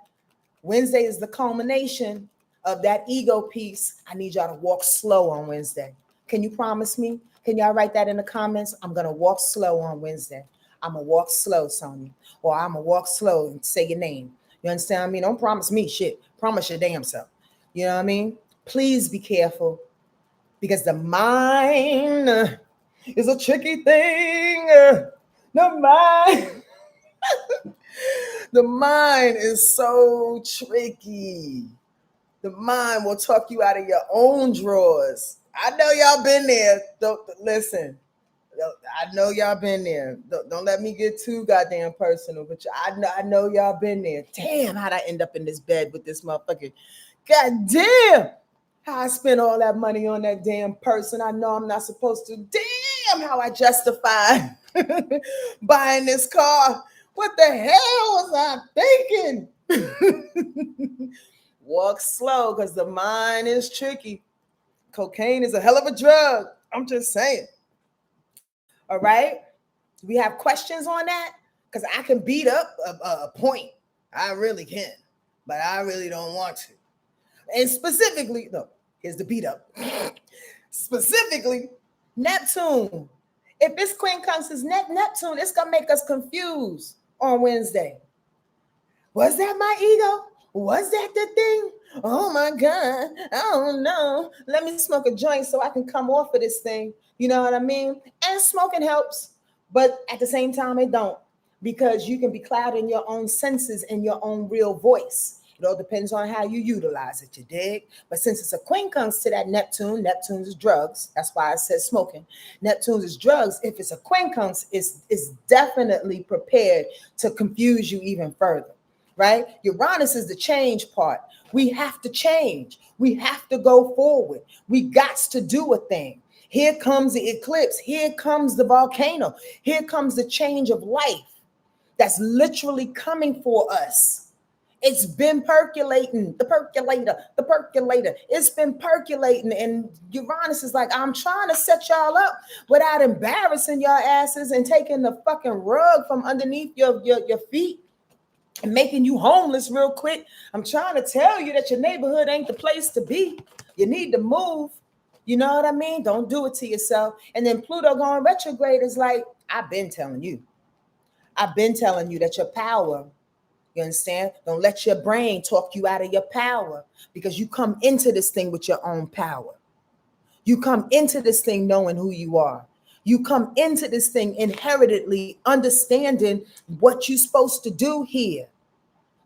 [SPEAKER 1] Wednesday is the culmination of that ego piece. I need y'all to walk slow on Wednesday. Can you promise me? Can y'all write that in the comments? I'm going to walk slow on Wednesday. I'm going to walk slow, Sonya. Or I'm going to walk slow and say your name. You understand what I mean? Don't promise me shit. Promise your damn self. You know what I mean? Please be careful because the mind is a tricky thing. The mind, the mind is so tricky. The mind will talk you out of your own drawers. I know y'all been there. Listen. I know y'all been there. Don't let me get too goddamn personal, but I know y'all been there. Damn, how'd I end up in this bed with this motherfucker? God damn, how I spent all that money on that damn person I know I'm not supposed to. Damn, how I justify buying this car. What the hell was I thinking? Walk slow because the mind is tricky. Cocaine is a hell of a drug. I'm just saying. All right. Do we have questions on that? Because I can beat up a point. I really can. But I really don't want to. And specifically, no, here's the beat up. Specifically, Neptune. If it's quincunxes Neptune, it's going to make us confused on Wednesday. Was that my ego? Was that the thing? Oh my God. I don't know. Let me smoke a joint so I can come off of this thing. You know what I mean? And smoking helps, but at the same time, it don't, because you can be clouding your own senses and your own real voice. It all depends on how you utilize it, you dig? But since it's a quincunx to that Neptune's is drugs. That's why I said smoking. Neptune's is drugs. If it's a quincunx, it's definitely prepared to confuse you even further, right? Uranus is the change part. We have to change. We have to go forward. We got to do a thing. Here comes the eclipse. Here comes the volcano. Here comes the change of life that's literally coming for us. It's been percolating, the percolator. It's been percolating. And Uranus is like, I'm trying to set y'all up without embarrassing your asses and taking the fucking rug from underneath your feet. and making you homeless real quick. I'm trying to tell you that your neighborhood ain't the place to be. You need to move. You know what I mean? Don't do it to yourself. And then Pluto going retrograde is like, I've been telling you. I've been telling you that your power, you understand? Don't let your brain talk you out of your power, because you come into this thing with your own power. You come into this thing knowing who you are. You come into this thing inheritedly understanding what you're supposed to do here.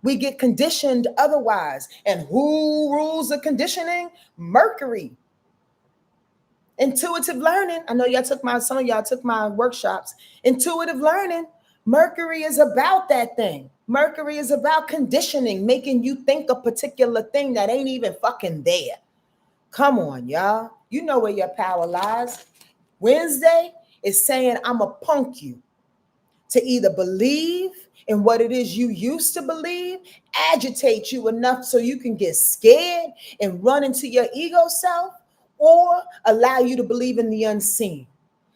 [SPEAKER 1] We get conditioned otherwise. And who rules the conditioning? Mercury. Intuitive learning. I know some of y'all took my workshops. Intuitive learning. Mercury is about that thing. Mercury is about conditioning, making you think a particular thing that ain't even fucking there. Come on, y'all. You know where your power lies. Wednesday is saying, I'm going to punk you to either believe in what it is you used to believe, agitate you enough so you can get scared and run into your ego self, or allow you to believe in the unseen,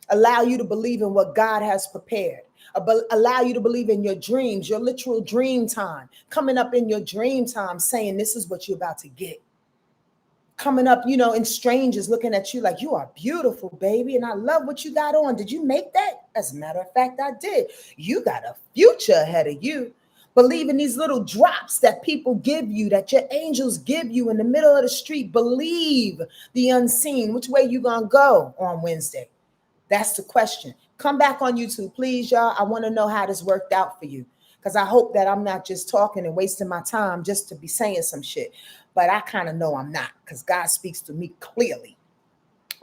[SPEAKER 1] allow you to believe in what God has prepared, allow you to believe in your dreams, your literal dream time, coming up in your dream time saying this is what you're about to get. Coming up, and strangers looking at you like, you are beautiful, baby, and I love what you got on. Did you make that? As a matter of fact, I did. You got a future ahead of you. Believe in these little drops that people give you, that your angels give you in the middle of the street. Believe the unseen. Which way you gonna go on Wednesday? That's the question. Come back on YouTube, please, y'all. I want to know how this worked out for you, because I hope that I'm not just talking and wasting my time just to be saying some shit. But I kind of know I'm not, because God speaks to me clearly.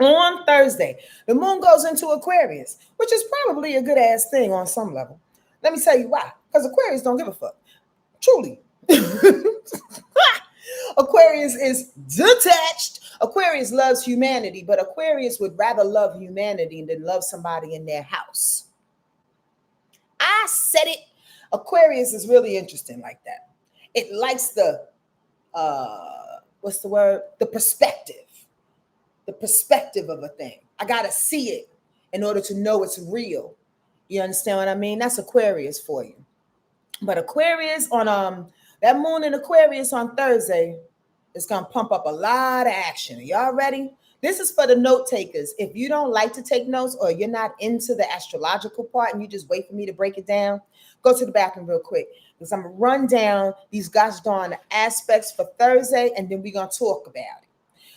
[SPEAKER 1] On Thursday, the moon goes into Aquarius, which is probably a good ass thing on some level. Let me tell you why. Because Aquarius don't give a fuck. Truly. Aquarius is detached. Aquarius loves humanity, but Aquarius would rather love humanity than love somebody in their house. I said it. Aquarius is really interesting like that. It likes the what's the word? The perspective of a thing. I gotta see it in order to know it's real. You understand what I mean? That's Aquarius for you. But Aquarius on that moon in Aquarius on Thursday is gonna pump up a lot of action. Are y'all ready? This is for the note takers. If you don't like to take notes, or you're not into the astrological part and you just wait for me to break it down, go to the bathroom real quick, because I'm gonna run down these gosh darn aspects for Thursday, and then we're gonna talk about it.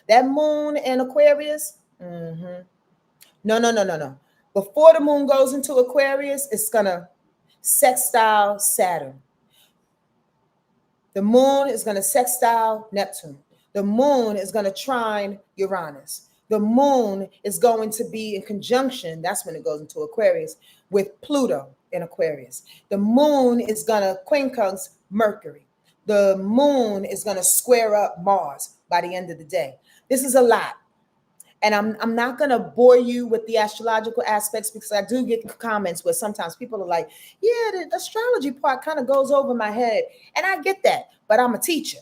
[SPEAKER 1] That moon in Aquarius, no. Before the moon goes into Aquarius, it's gonna sextile Saturn. The moon is gonna sextile Neptune. The moon is going to trine Uranus. The moon is going to be in conjunction, that's when it goes into Aquarius, with Pluto in Aquarius. The moon is going to quincunx Mercury. The moon is going to square up Mars by the end of the day. This is a lot. And I'm not going to bore you with the astrological aspects, because I do get comments where sometimes people are like, yeah, the astrology part kind of goes over my head. And I get that, but I'm a teacher.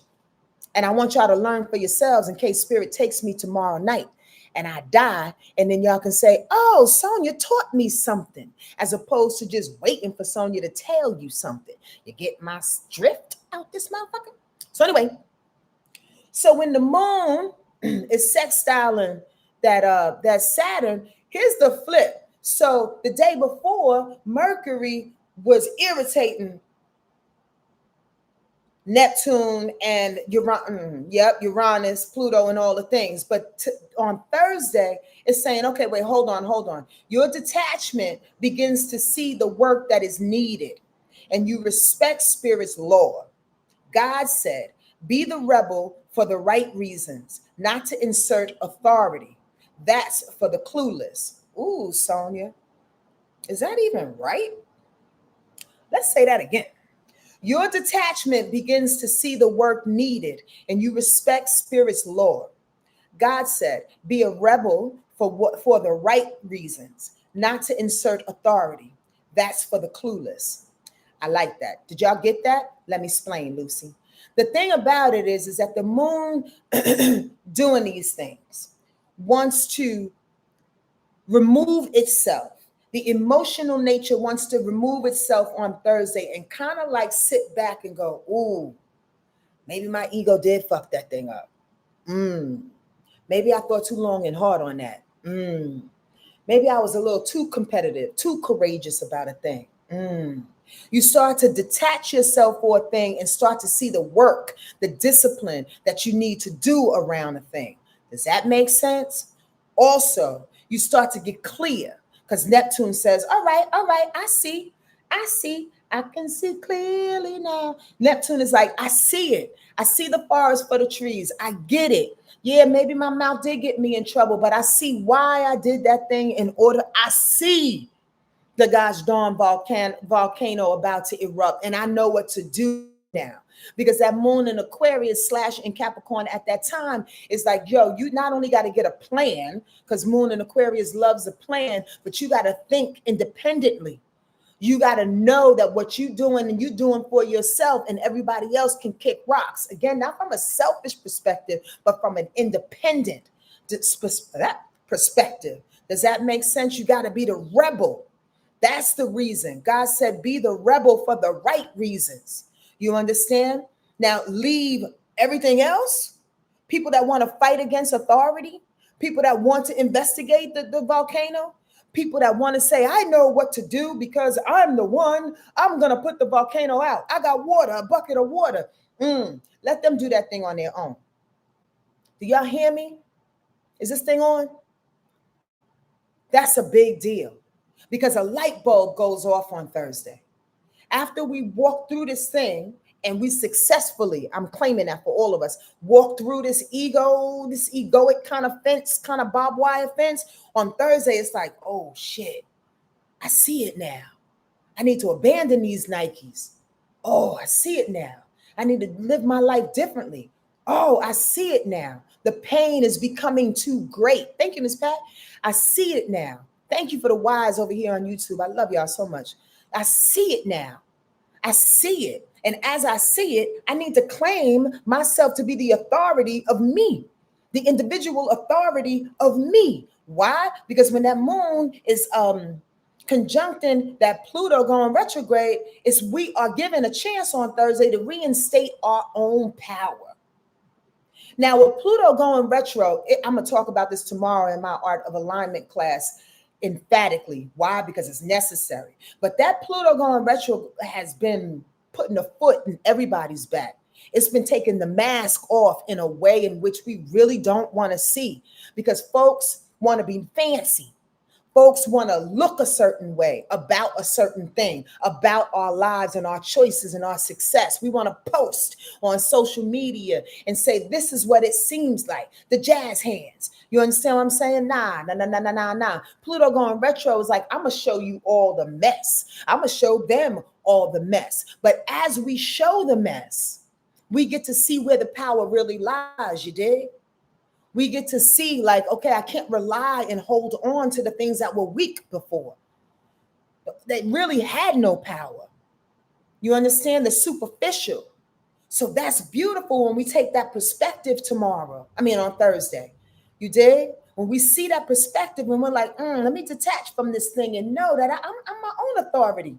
[SPEAKER 1] And I want y'all to learn for yourselves in case Spirit takes me tomorrow night and I die. And then y'all can say, oh, Sonja taught me something, as opposed to just waiting for Sonja to tell you something. You get my drift out this motherfucker? So anyway, so when the moon is sextiling that Saturn, here's the flip. So the day before, Mercury was irritating Neptune and Uranus, Pluto, and all the things. But on Thursday, it's saying, okay, wait, hold on. Your detachment begins to see the work that is needed, and you respect Spirit's law. God said, be the rebel for the right reasons, not to insert authority. That's for the clueless. Ooh, Sonja, is that even right? Let's say that again. Your detachment begins to see the work needed, and you respect Spirit's law. God said, be a rebel for the right reasons, not to insert authority. That's for the clueless. I like that. Did y'all get that? Let me explain, Lucy. The thing about it is that the moon doing these things wants to remove itself The emotional nature wants to remove itself on Thursday and kind of like sit back and go, ooh, maybe my ego did fuck that thing up. Maybe I thought too long and hard on that. Maybe I was a little too competitive, too courageous about a thing. You start to detach yourself for a thing and start to see the work, the discipline that you need to do around a thing. Does that make sense? Also, you start to get clear because Neptune says, all right, I see, I can see clearly now. Neptune is like, I see it. I see the forest for the trees. I get it. Yeah, maybe my mouth did get me in trouble, but I see why I did that thing in order. I see the gosh darn volcano about to erupt, and I know what to do now. Because that moon in Aquarius / in Capricorn at that time is like, yo, you not only got to get a plan, because moon in Aquarius loves a plan, but you got to think independently. You got to know that what you're doing and you're doing for yourself, and everybody else can kick rocks. Again, not from a selfish perspective, but from an independent perspective. Does that make sense? You got to be the rebel. That's the reason. God said, be the rebel for the right reasons. You understand? Now, leave everything else. People that want to fight against authority, people that want to investigate the volcano, people that want to say, I know what to do because I'm the one. I'm going to put the volcano out. I got water, a bucket of water. Let them do that thing on their own. Do y'all hear me? Is this thing on? That's a big deal because a light bulb goes off on Thursday. After we walk through this thing and we successfully, I'm claiming that for all of us, walk through this egoic kind of fence, kind of barbed wire fence on Thursday, it's like, oh shit, I see it now. I need to abandon these Nikes. Oh, I see it now. I need to live my life differently. Oh, I see it now. The pain is becoming too great. Thank you, Ms. Pat. I see it now. Thank you for the whys over here on YouTube. I love y'all so much. I see it now. I see it. And as I see it, I need to claim myself to be the authority of me, the individual authority of me. Why? Because when that moon is conjuncting that Pluto going retrograde, is we are given a chance on Thursday to reinstate our own power. Now, with Pluto going retro, I'm going to talk about this tomorrow in my Art of Alignment class emphatically. Why? Because it's necessary. But that Pluto going retro has been putting a foot in everybody's back. It's been taking the mask off in a way in which we really don't want to see, because folks want to be fancy. Folks want to look a certain way about a certain thing, about our lives and our choices and our success. We want to post on social media and say, this is what it seems like, the jazz hands. You understand what I'm saying? Nah. Pluto going retro is like, I'm going to show you all the mess. I'm going to show them all the mess. But as we show the mess, we get to see where the power really lies, you dig? We get to see like, okay, I can't rely and hold on to the things that were weak before. They really had no power. You understand? The superficial. So that's beautiful when we take that perspective on Thursday. You did? When we see that perspective and we're like, let me detach from this thing and know that I'm my own authority.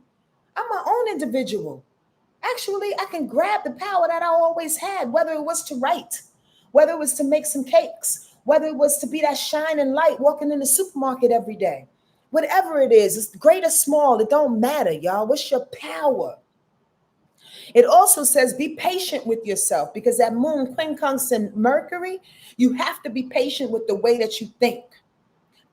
[SPEAKER 1] I'm my own individual. Actually, I can grab the power that I always had, whether it was to write, whether it was to make some cakes, whether it was to be that shining light walking in the supermarket every day. Whatever it is, it's great or small, it don't matter, y'all. What's your power? It also says be patient with yourself, because that moon quincunx Mercury, you have to be patient with the way that you think.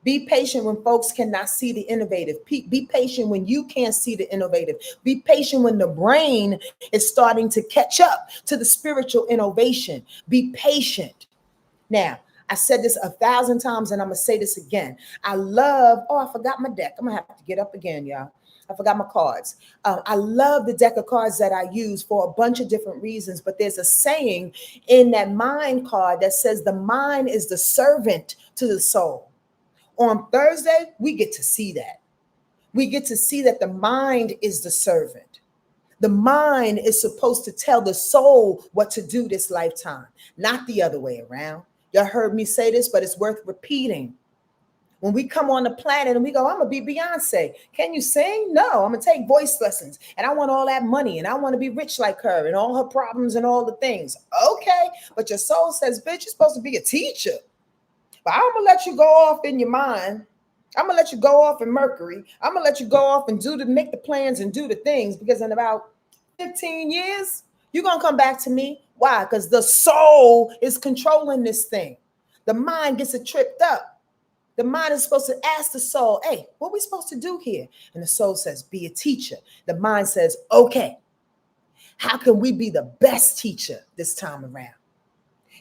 [SPEAKER 1] Be patient when folks cannot see the innovative. Be patient when you can't see the innovative. Be patient when the brain is starting to catch up to the spiritual innovation. Be patient. Now, I said this 1,000 times and I'm going to say this again. I forgot my deck. I'm going to have to get up again, y'all. I forgot my cards. I love the deck of cards that I use for a bunch of different reasons, but there's a saying in that mind card that says the mind is the servant to the soul. On Thursday, we get to see that. We get to see that the mind is the servant. The mind is supposed to tell the soul what to do this lifetime, not the other way around. Y'all heard me say this, but it's worth repeating. When we come on the planet and we go, I'm going to be Beyonce. Can you sing? No, I'm going to take voice lessons. And I want all that money. And I want to be rich like her and all her problems and all the things. Okay. But your soul says, bitch, you're supposed to be a teacher. But I'm going to let you go off in your mind. I'm going to let you go off in Mercury. I'm going to let you go off and make the plans and do the things. Because in about 15 years, you're going to come back to me. Why? Because the soul is controlling this thing. The mind gets it tripped up. The mind is supposed to ask the soul, hey, what are we supposed to do here? And the soul says, be a teacher. The mind says, okay, how can we be the best teacher this time around?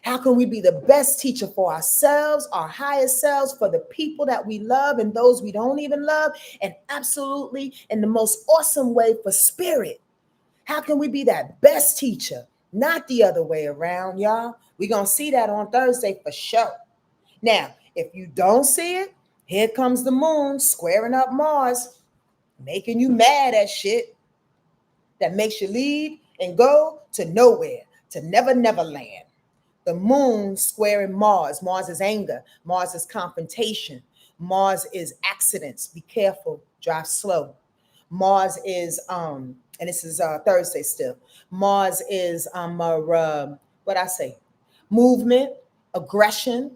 [SPEAKER 1] How can we be the best teacher for ourselves, our highest selves, for the people that we love and those we don't even love, and absolutely in the most awesome way for spirit? How can we be that best teacher? Not the other way around, y'all. We're going to see that on Thursday for sure. Now, if you don't see it, here comes the moon squaring up Mars, making you mad at shit that makes you leave and go to nowhere, to never, never land. The moon squaring Mars. Mars is anger. Mars is confrontation. Mars is accidents. Be careful. Drive slow. Mars is, and this is Thursday still. Mars is, movement, aggression.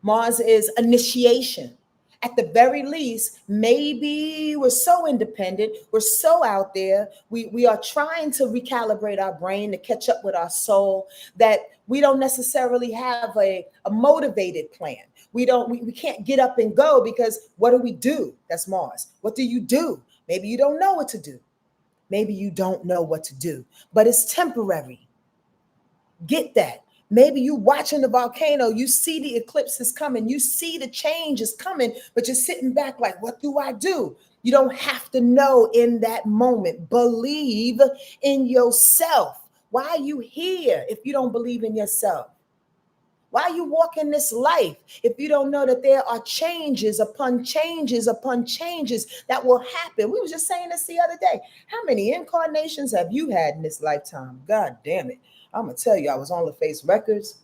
[SPEAKER 1] Mars is initiation. At the very least, maybe we're so independent, we're so out there, we are trying to recalibrate our brain to catch up with our soul that we don't necessarily have a motivated plan. We can't get up and go because what do? That's Mars. What do you do? Maybe you don't know what to do. Maybe you don't know what to do, but it's temporary. Get that. Maybe you watching the volcano, you see the eclipse is coming, you see the change is coming, but you're sitting back like, what do I do? You don't have to know in that moment. Believe in yourself. Why are you here if you don't believe in yourself? Why are you walking this life if you don't know that there are changes upon changes upon changes that will happen? We were just saying this the other day. How many incarnations have you had in this lifetime? God damn it. I'm going to tell you, I was on the Face Records.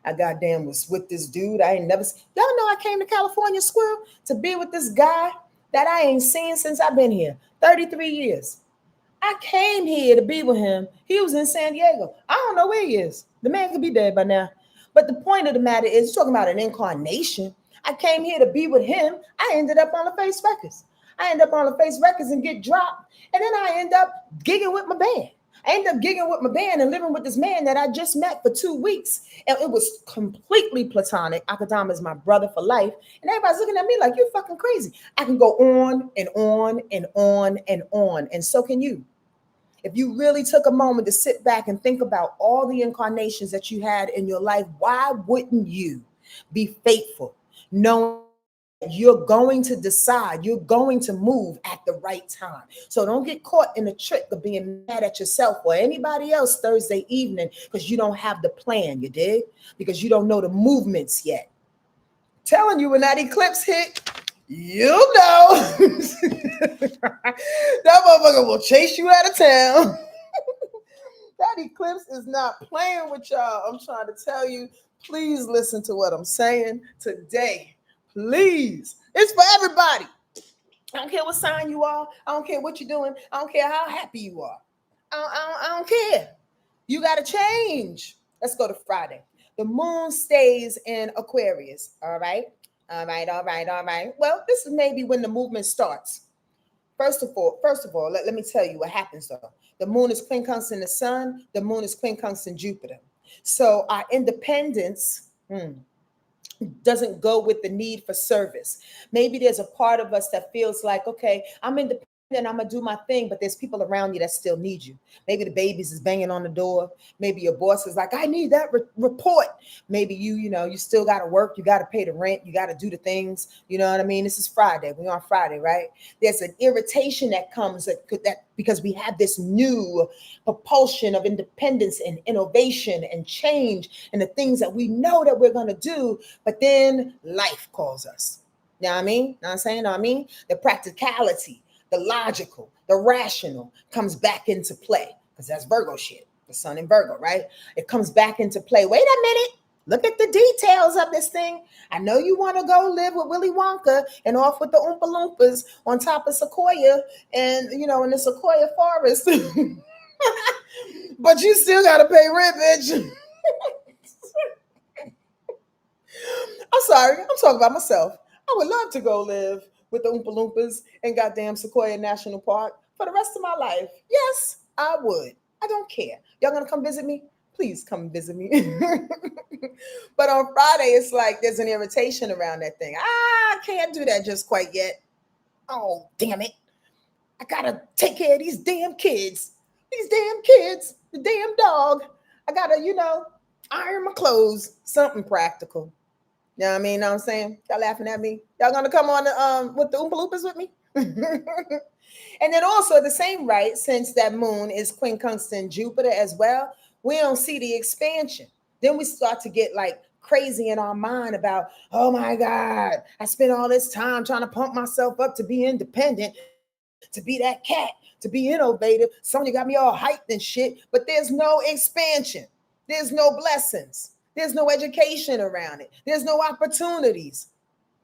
[SPEAKER 1] I goddamn was with this dude. I ain't never, y'all know I came to California, Squirrel, to be with this guy that I ain't seen since I've been here, 33 years. I came here to be with him. He was in San Diego. I don't know where he is. The man could be dead by now. But the point of the matter is, you're talking about an incarnation. I came here to be with him. I ended up on the Face Records. I end up on the Face Records and get dropped. And then I end up gigging with my band. I ended up gigging with my band and living with this man that I just met for 2 weeks. And it was completely platonic. Akadama is my brother for life. And everybody's looking at me like, you're fucking crazy. I can go on and on and on and on. And so can you. If you really took a moment to sit back and think about all the incarnations that you had in your life, why wouldn't you be faithful, knowing you're going to decide, you're going to move at the right time? So don't get caught in the trick of being mad at yourself or anybody else Thursday evening because you don't have the plan, you dig? Because you don't know the movements yet. Telling you when that eclipse hit, you know that motherfucker will chase you out of town. That eclipse is not playing with y'all. I'm trying to tell you, please listen to what I'm saying today. Please. It's for everybody. I don't care what sign you are. I don't care what you're doing. I don't care how happy you are. I don't care. You got to change. Let's go to Friday. The moon stays in Aquarius. All right. All right. Well, this is maybe when the movement starts. First of all, let me tell you what happens though. The moon is quincunx in the sun. The moon is quincunx in Jupiter. So our independence doesn't go with the need for service. Maybe there's a part of us that feels like, okay, I'm independent, I'm gonna do my thing, but there's people around you that still need you. Maybe the babies is banging on the door. Maybe your boss is like, I need that report. Maybe you still got to work. You got to pay the rent. You got to do the things. You know what I mean? This is Friday. We're on Friday, right? There's an irritation that comes that because we have this new propulsion of independence and innovation and change and the things that we know that we're going to do, but then life calls us. You know what I mean? Know what I'm saying? Know what I mean? The practicality, the logical, the rational comes back into play because that's Virgo shit. The sun in Virgo, right? It comes back into play. Wait a minute. Look at the details of this thing. I know you want to go live with Willy Wonka and off with the Oompa Loompas on top of Sequoia and, in the Sequoia forest. But you still got to pay rent, bitch. I'm sorry. I'm talking about myself. I would love to go live with the Oompa Loompas in goddamn Sequoia National Park for the rest of my life. Yes, I would. I don't care. Y'all gonna come visit me? Please come visit me. But on Friday, it's like there's an irritation around that thing. I can't do that just quite yet. Oh, damn it. I gotta take care of these damn kids. These damn kids. The damn dog. I gotta, iron my clothes. Something practical. You know what I mean? Know what I'm saying? Y'all laughing at me? Y'all gonna come on with the Oompa Loompas with me? And then also the same right, since that moon is quincunx in Jupiter as well, we don't see the expansion. Then we start to get like crazy in our mind about, oh my God, I spent all this time trying to pump myself up to be independent, to be that cat, to be innovative. Sonja got me all hyped and shit, but there's no expansion. There's no blessings. There's no education around it. There's no opportunities.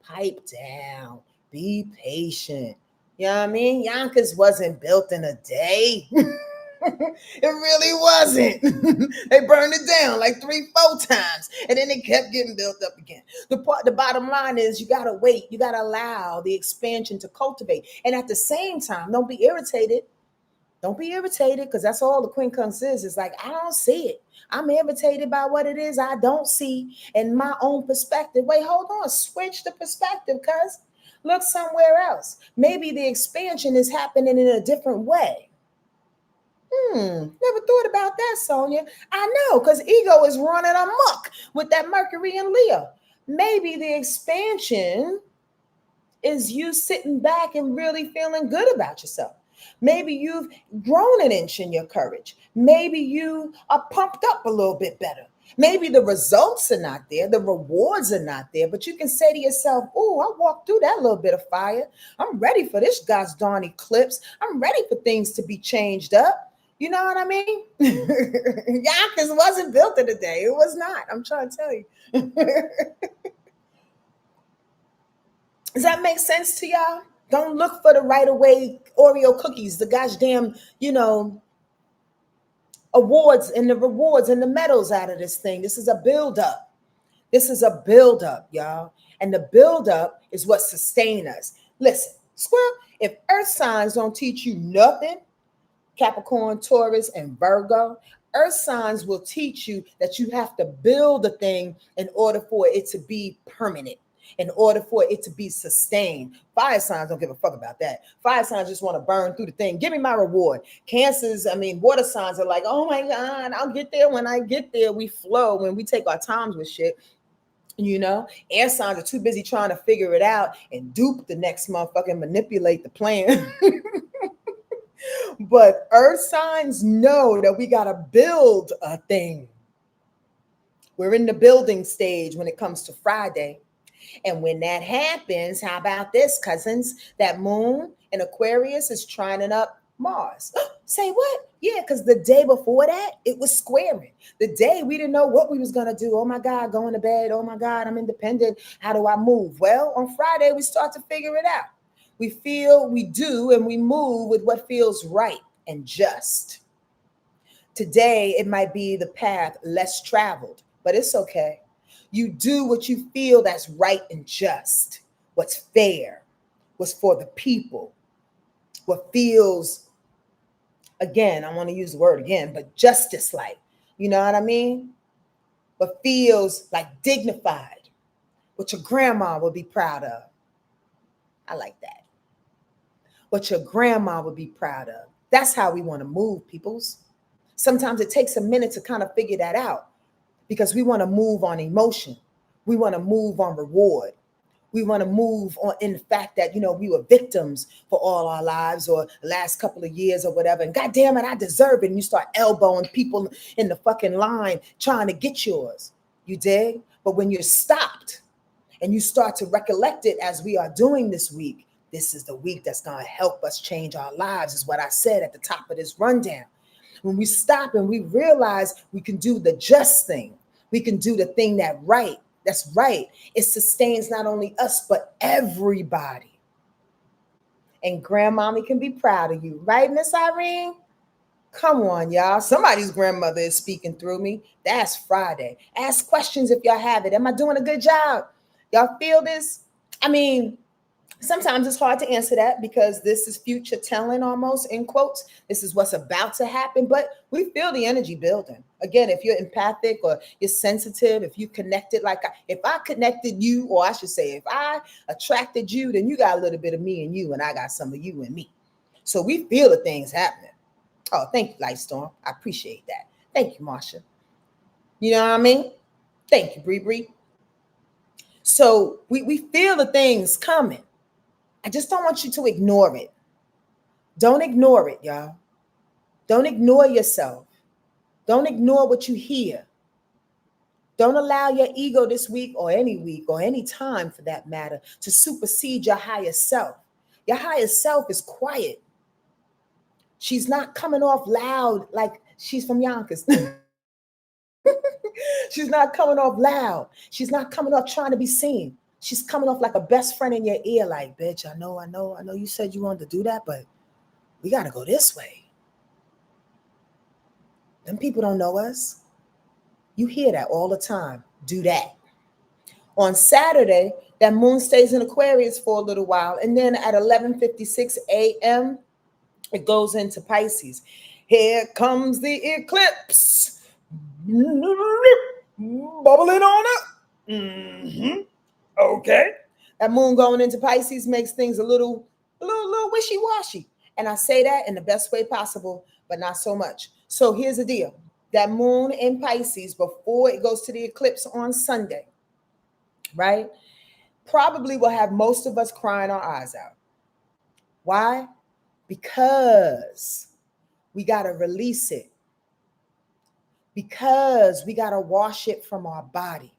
[SPEAKER 1] Pipe down. Be patient. You know what I mean? Yonkers wasn't built in a day. It really wasn't. They burned it down like 3-4 times, and then it kept getting built up again. The bottom line is you gotta wait. You gotta allow the expansion to cultivate, and at the same time, don't be irritated. Don't be irritated, because that's all the quincunx is. It's like, I don't see it. I'm irritated by what it is I don't see in my own perspective. Wait, hold on. Switch the perspective, cuz. Look somewhere else. Maybe the expansion is happening in a different way. Never thought about that, Sonja. I know, because ego is running amok with that Mercury and Leo. Maybe the expansion is you sitting back and really feeling good about yourself. Maybe you've grown an inch in your courage. Maybe you are pumped up a little bit better. Maybe the results are not there, the rewards are not there, but you can say to yourself, oh, I walked through that little bit of fire. I'm ready for this gosh darn eclipse. I'm ready for things to be changed up. You know what I mean? Yonkers wasn't built in a day. It was not. I'm trying to tell you. Does that make sense to y'all? Don't look for the right away Oreo cookies, the gosh damn, awards and the rewards and the medals out of this thing. This is a buildup. This is a buildup, y'all. And the buildup is what sustains us. Listen, squirrel, if earth signs don't teach you nothing, Capricorn, Taurus, and Virgo, earth signs will teach you that you have to build a thing in order for it to be permanent, in order for it to be sustained. Fire signs don't give a fuck about that. Fire signs just want to burn through the thing. Give me my reward. Cancers, water signs are like, oh my God, I'll get there when I get there. We flow when we take our times with shit. Air signs are too busy trying to figure it out and dupe the next motherfucker and manipulate the plan. But earth signs know that we got to build a thing. We're in the building stage when it comes to Friday. And when that happens, how about this, cousins? That moon in Aquarius is trining up Mars. Say what? Yeah, because the day before that, it was squaring. The day we didn't know what we was going to do. Oh my God, going to bed. Oh my God, I'm independent. How do I move? Well, on Friday, we start to figure it out. We feel, we do, and we move with what feels right and just. Today, it might be the path less traveled, but it's okay. You do what you feel that's right and just, what's fair, what's for the people, what feels, again, I want to use the word again, but justice-like. You know what I mean? What feels like dignified, what your grandma would be proud of. I like that. What your grandma would be proud of. That's how we want to move, peoples. Sometimes it takes a minute to kind of figure that out because we want to move on emotion. We want to move on reward. We want to move on in the fact that, we were victims for all our lives or the last couple of years or whatever. And God damn it, I deserve it. And you start elbowing people in the fucking line trying to get yours. You dig? But when you're stopped and you start to recollect it as we are doing this week, this is the week that's going to help us change our lives, is what I said at the top of this rundown. When we stop and we realize we can do the just thing, We can do the thing that's right. It sustains not only us, but everybody. And grandmommy can be proud of you, right, Miss Irene? Come on, y'all. Somebody's grandmother is speaking through me. That's Friday. Ask questions if y'all have it. Am I doing a good job? Y'all feel this? I mean, sometimes it's hard to answer that because this is future telling, almost in quotes. This is what's about to happen, but we feel the energy building. Again, if you're empathic or you're sensitive, if you connected, if I connected you, or I should say, if I attracted you, then you got a little bit of me and you, and I got some of you and me. So we feel the things happening. Oh, thank you, Lightstorm. I appreciate that. Thank you, Marsha. You know what I mean? Thank you, Bree Bree. So we feel the things coming. I just don't want you to ignore it. Don't ignore it, y'all. Don't ignore yourself. Don't ignore what you hear. Don't allow your ego this week or any time for that matter to supersede your higher self. Your higher self is quiet. She's not coming off loud like she's from Yonkers. She's not coming off loud. She's not coming off trying to be seen. She's coming off like a best friend in your ear, like, bitch, I know you said you wanted to do that, but we got to go this way. Them people don't know us. You hear that all the time. Do that. On Saturday, that moon stays in Aquarius for a little while, and then at 11:56 a.m., it goes into Pisces. Here comes the eclipse. Bubbling on up. Mm-hmm. Okay. That moon going into Pisces makes things a little wishy-washy. And I say that in the best way possible, but not so much. So here's the deal. That moon in Pisces, before it goes to the eclipse on Sunday, right, probably will have most of us crying our eyes out. Why? Because we got to release it. Because we got to wash it from our body.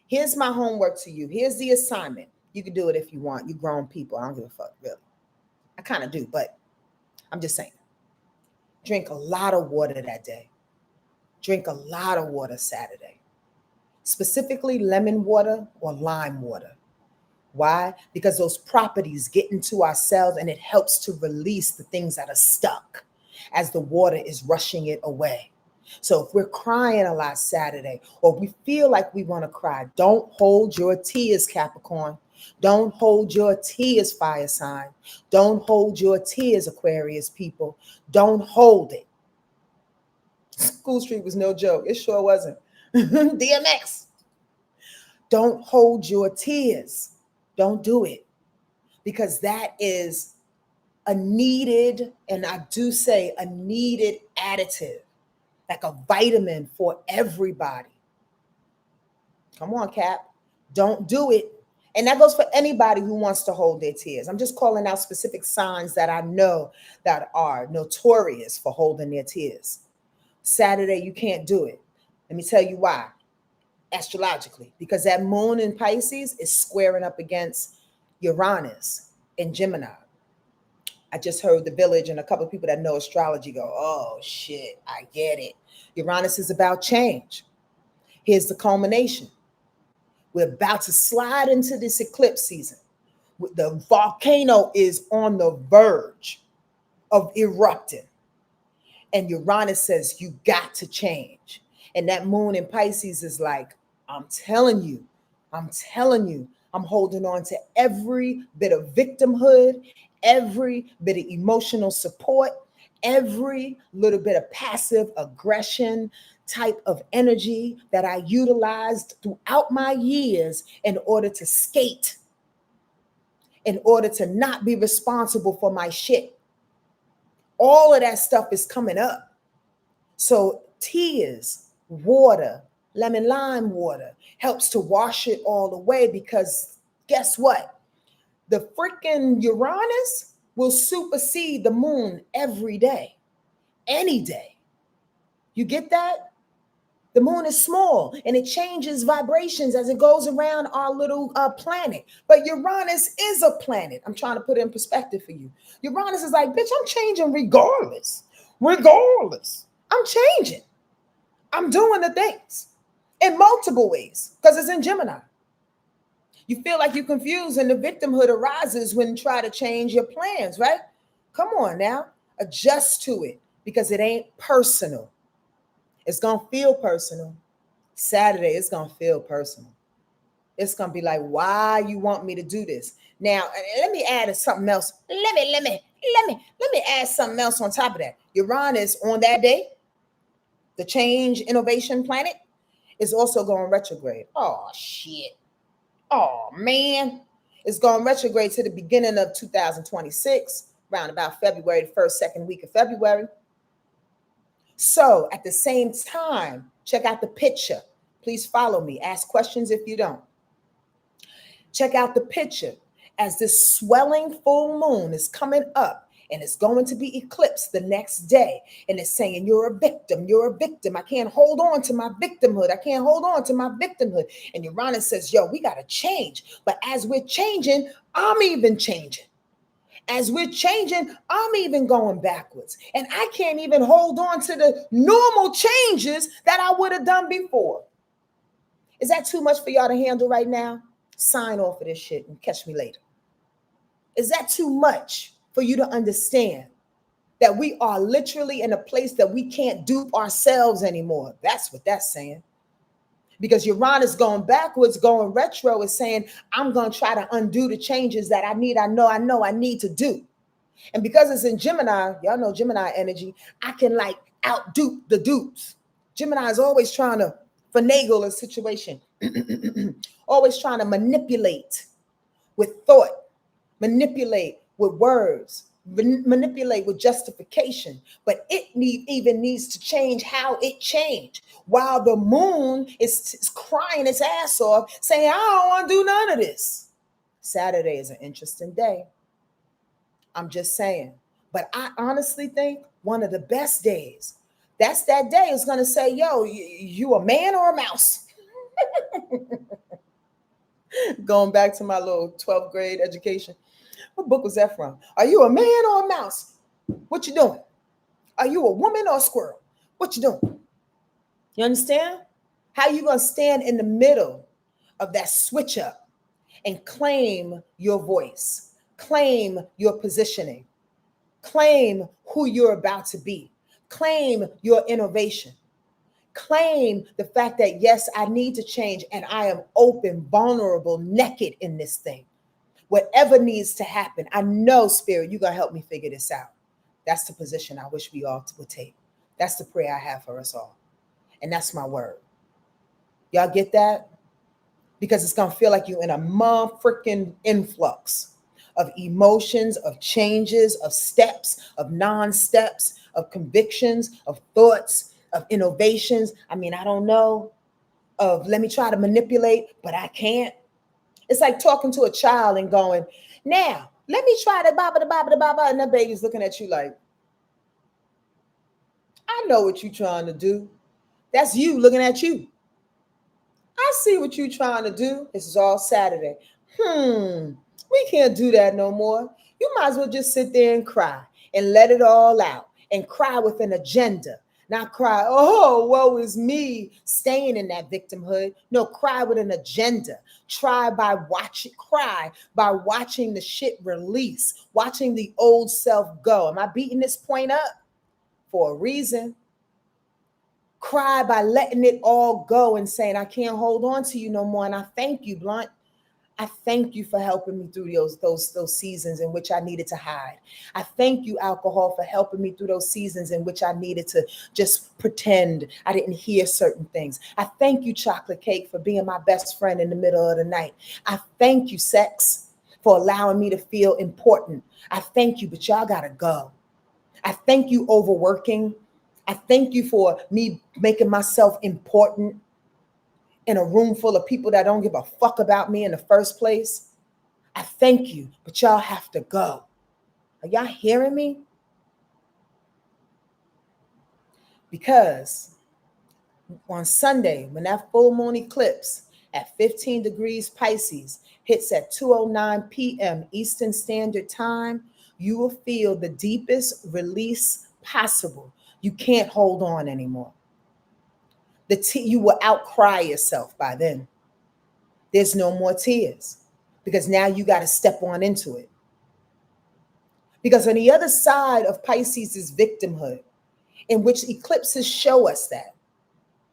[SPEAKER 1] Here's my homework to you. Here's the assignment. You can do it if you want. You grown people. I don't give a fuck, really. I kind of do, but I'm just saying. Drink a lot of water that day. Drink a lot of water Saturday. Specifically lemon water or lime water. Why? Because those properties get into our cells and it helps to release the things that are stuck as the water is rushing it away. So if we're crying a lot Saturday, or we feel like we want to cry, don't hold your tears, Capricorn. Don't hold your tears, fire sign. Don't hold your tears, Aquarius people. Don't hold it. School Street was no joke. It sure wasn't. DMX. Don't hold your tears. Don't do it. Because that is a needed, and I do say a needed additive. Like a vitamin for everybody. Come on, Cap. Don't do it. And that goes for anybody who wants to hold their tears. I'm just calling out specific signs that I know that are notorious for holding their tears. Saturday, you can't do it. Let me tell you why. Astrologically, because that moon in Pisces is squaring up against Uranus in Gemini. I just heard the village and a couple of people that know astrology go, oh shit, I get it. Uranus is about change. Here's the culmination. We're about to slide into this eclipse season. The volcano is on the verge of erupting. And Uranus says, you got to change. And that moon in Pisces is like, I'm telling you, I'm holding on to every bit of victimhood, every bit of emotional support, every little bit of passive aggression type of energy that I utilized throughout my years in order to skate, in order to not be responsible for my shit. All of that stuff is coming up. So tears, water, lemon lime water helps to wash it all away, because guess what? The freaking Uranus will supersede the moon every day, any day. You get that? The moon is small and it changes vibrations as it goes around our little planet. But Uranus is a planet. I'm trying to put it in perspective for you. Uranus is like, bitch, I'm changing regardless. I'm changing. I'm doing the things. in multiple ways because it's in Gemini. You feel like you're confused and the victimhood arises when you try to change your plans, right? Come on now, adjust to it because it ain't personal. It's going to feel personal. Saturday, it's going to feel personal. It's going to be like, why you want me to do this? Now, let me add something else. Let me add something else on top of that. Uranus on that day, the change innovation planet, is also going retrograde. Oh, shit. Oh, man. It's going retrograde to the beginning of 2026, around about February, the first, second week of February. So at the same time, check out the picture. Please follow me. Ask questions if you don't. Check out the picture as this swelling full moon is coming up and it's going to be eclipsed the next day. And it's saying, you're a victim. You're a victim. I can't hold on to my victimhood. I can't hold on to my victimhood. And Uranus says, yo, we got to change. But as we're changing, I'm even changing. As we're changing, I'm even going backwards. And I can't even hold on to the normal changes that I would have done before. Is that too much for y'all to handle right now? Sign off of this shit and catch me later. Is that too much for you to understand that we are literally in a place that we can't dupe ourselves anymore? That's what that's saying. Because Uranus going backwards, going retro is saying, I'm going to try to undo the changes that I know I need to do. And because it's in Gemini, y'all know Gemini energy, I can like outdupe the dupes. Gemini is always trying to finagle a situation, always trying to manipulate with thought, manipulate with words, manipulate with justification. But it even needs to change how it changed. While the moon is crying its ass off, saying, I don't want to do none of this. Saturday is an interesting day. I'm just saying. But I honestly think one of the best days, that's that day is going to say, yo, you a man or a mouse? Going back to my little 12th grade education. What book was that from? Are you a man or a mouse? What you doing? Are you a woman or a squirrel? What you doing? You understand? How you going to stand in the middle of that switch up and claim your voice, claim your positioning, claim who you're about to be, claim your innovation, claim the fact that, yes, I need to change and I am open, vulnerable, naked in this thing. Whatever needs to happen, I know, Spirit, you're going to help me figure this out. That's the position I wish we all would take. That's the prayer I have for us all. And that's my word. Y'all get that? Because it's going to feel like you're in a freaking influx of emotions, of changes, of steps, of non-steps, of convictions, of thoughts, of innovations. I mean, I don't know. Of let me try to manipulate, but I can't. It's like talking to a child and going, now, let me try to baba, and that baby's looking at you like, I know what you're trying to do. That's you looking at you. I see what you're trying to do. This is all Saturday. We can't do that no more. You might as well just sit there and cry and let it all out and cry with an agenda. Not cry, oh, woe is me, staying in that victimhood. No, cry with an agenda. Cry by watching the shit release, watching the old self go. Am I beating this point up? For a reason. Cry by letting it all go and saying, I can't hold on to you no more. And I thank you, Blunt. I thank you for helping me through those seasons in which I needed to hide. I thank you, alcohol, for helping me through those seasons in which I needed to just pretend I didn't hear certain things. I thank you, chocolate cake, for being my best friend in the middle of the night. I thank you, sex, for allowing me to feel important. I thank you, but y'all gotta go. I thank you, overworking. I thank you for me making myself important in a room full of people that don't give a fuck about me in the first place. I thank you, but y'all have to go. Are y'all hearing me? Because on Sunday, when that full moon eclipse at 15 degrees Pisces hits at 2:09 p.m. Eastern Standard Time, you will feel the deepest release possible. You can't hold on anymore. You will outcry yourself by then. There's no more tears because now you got to step on into it. Because on the other side of Pisces is victimhood, in which eclipses show us that,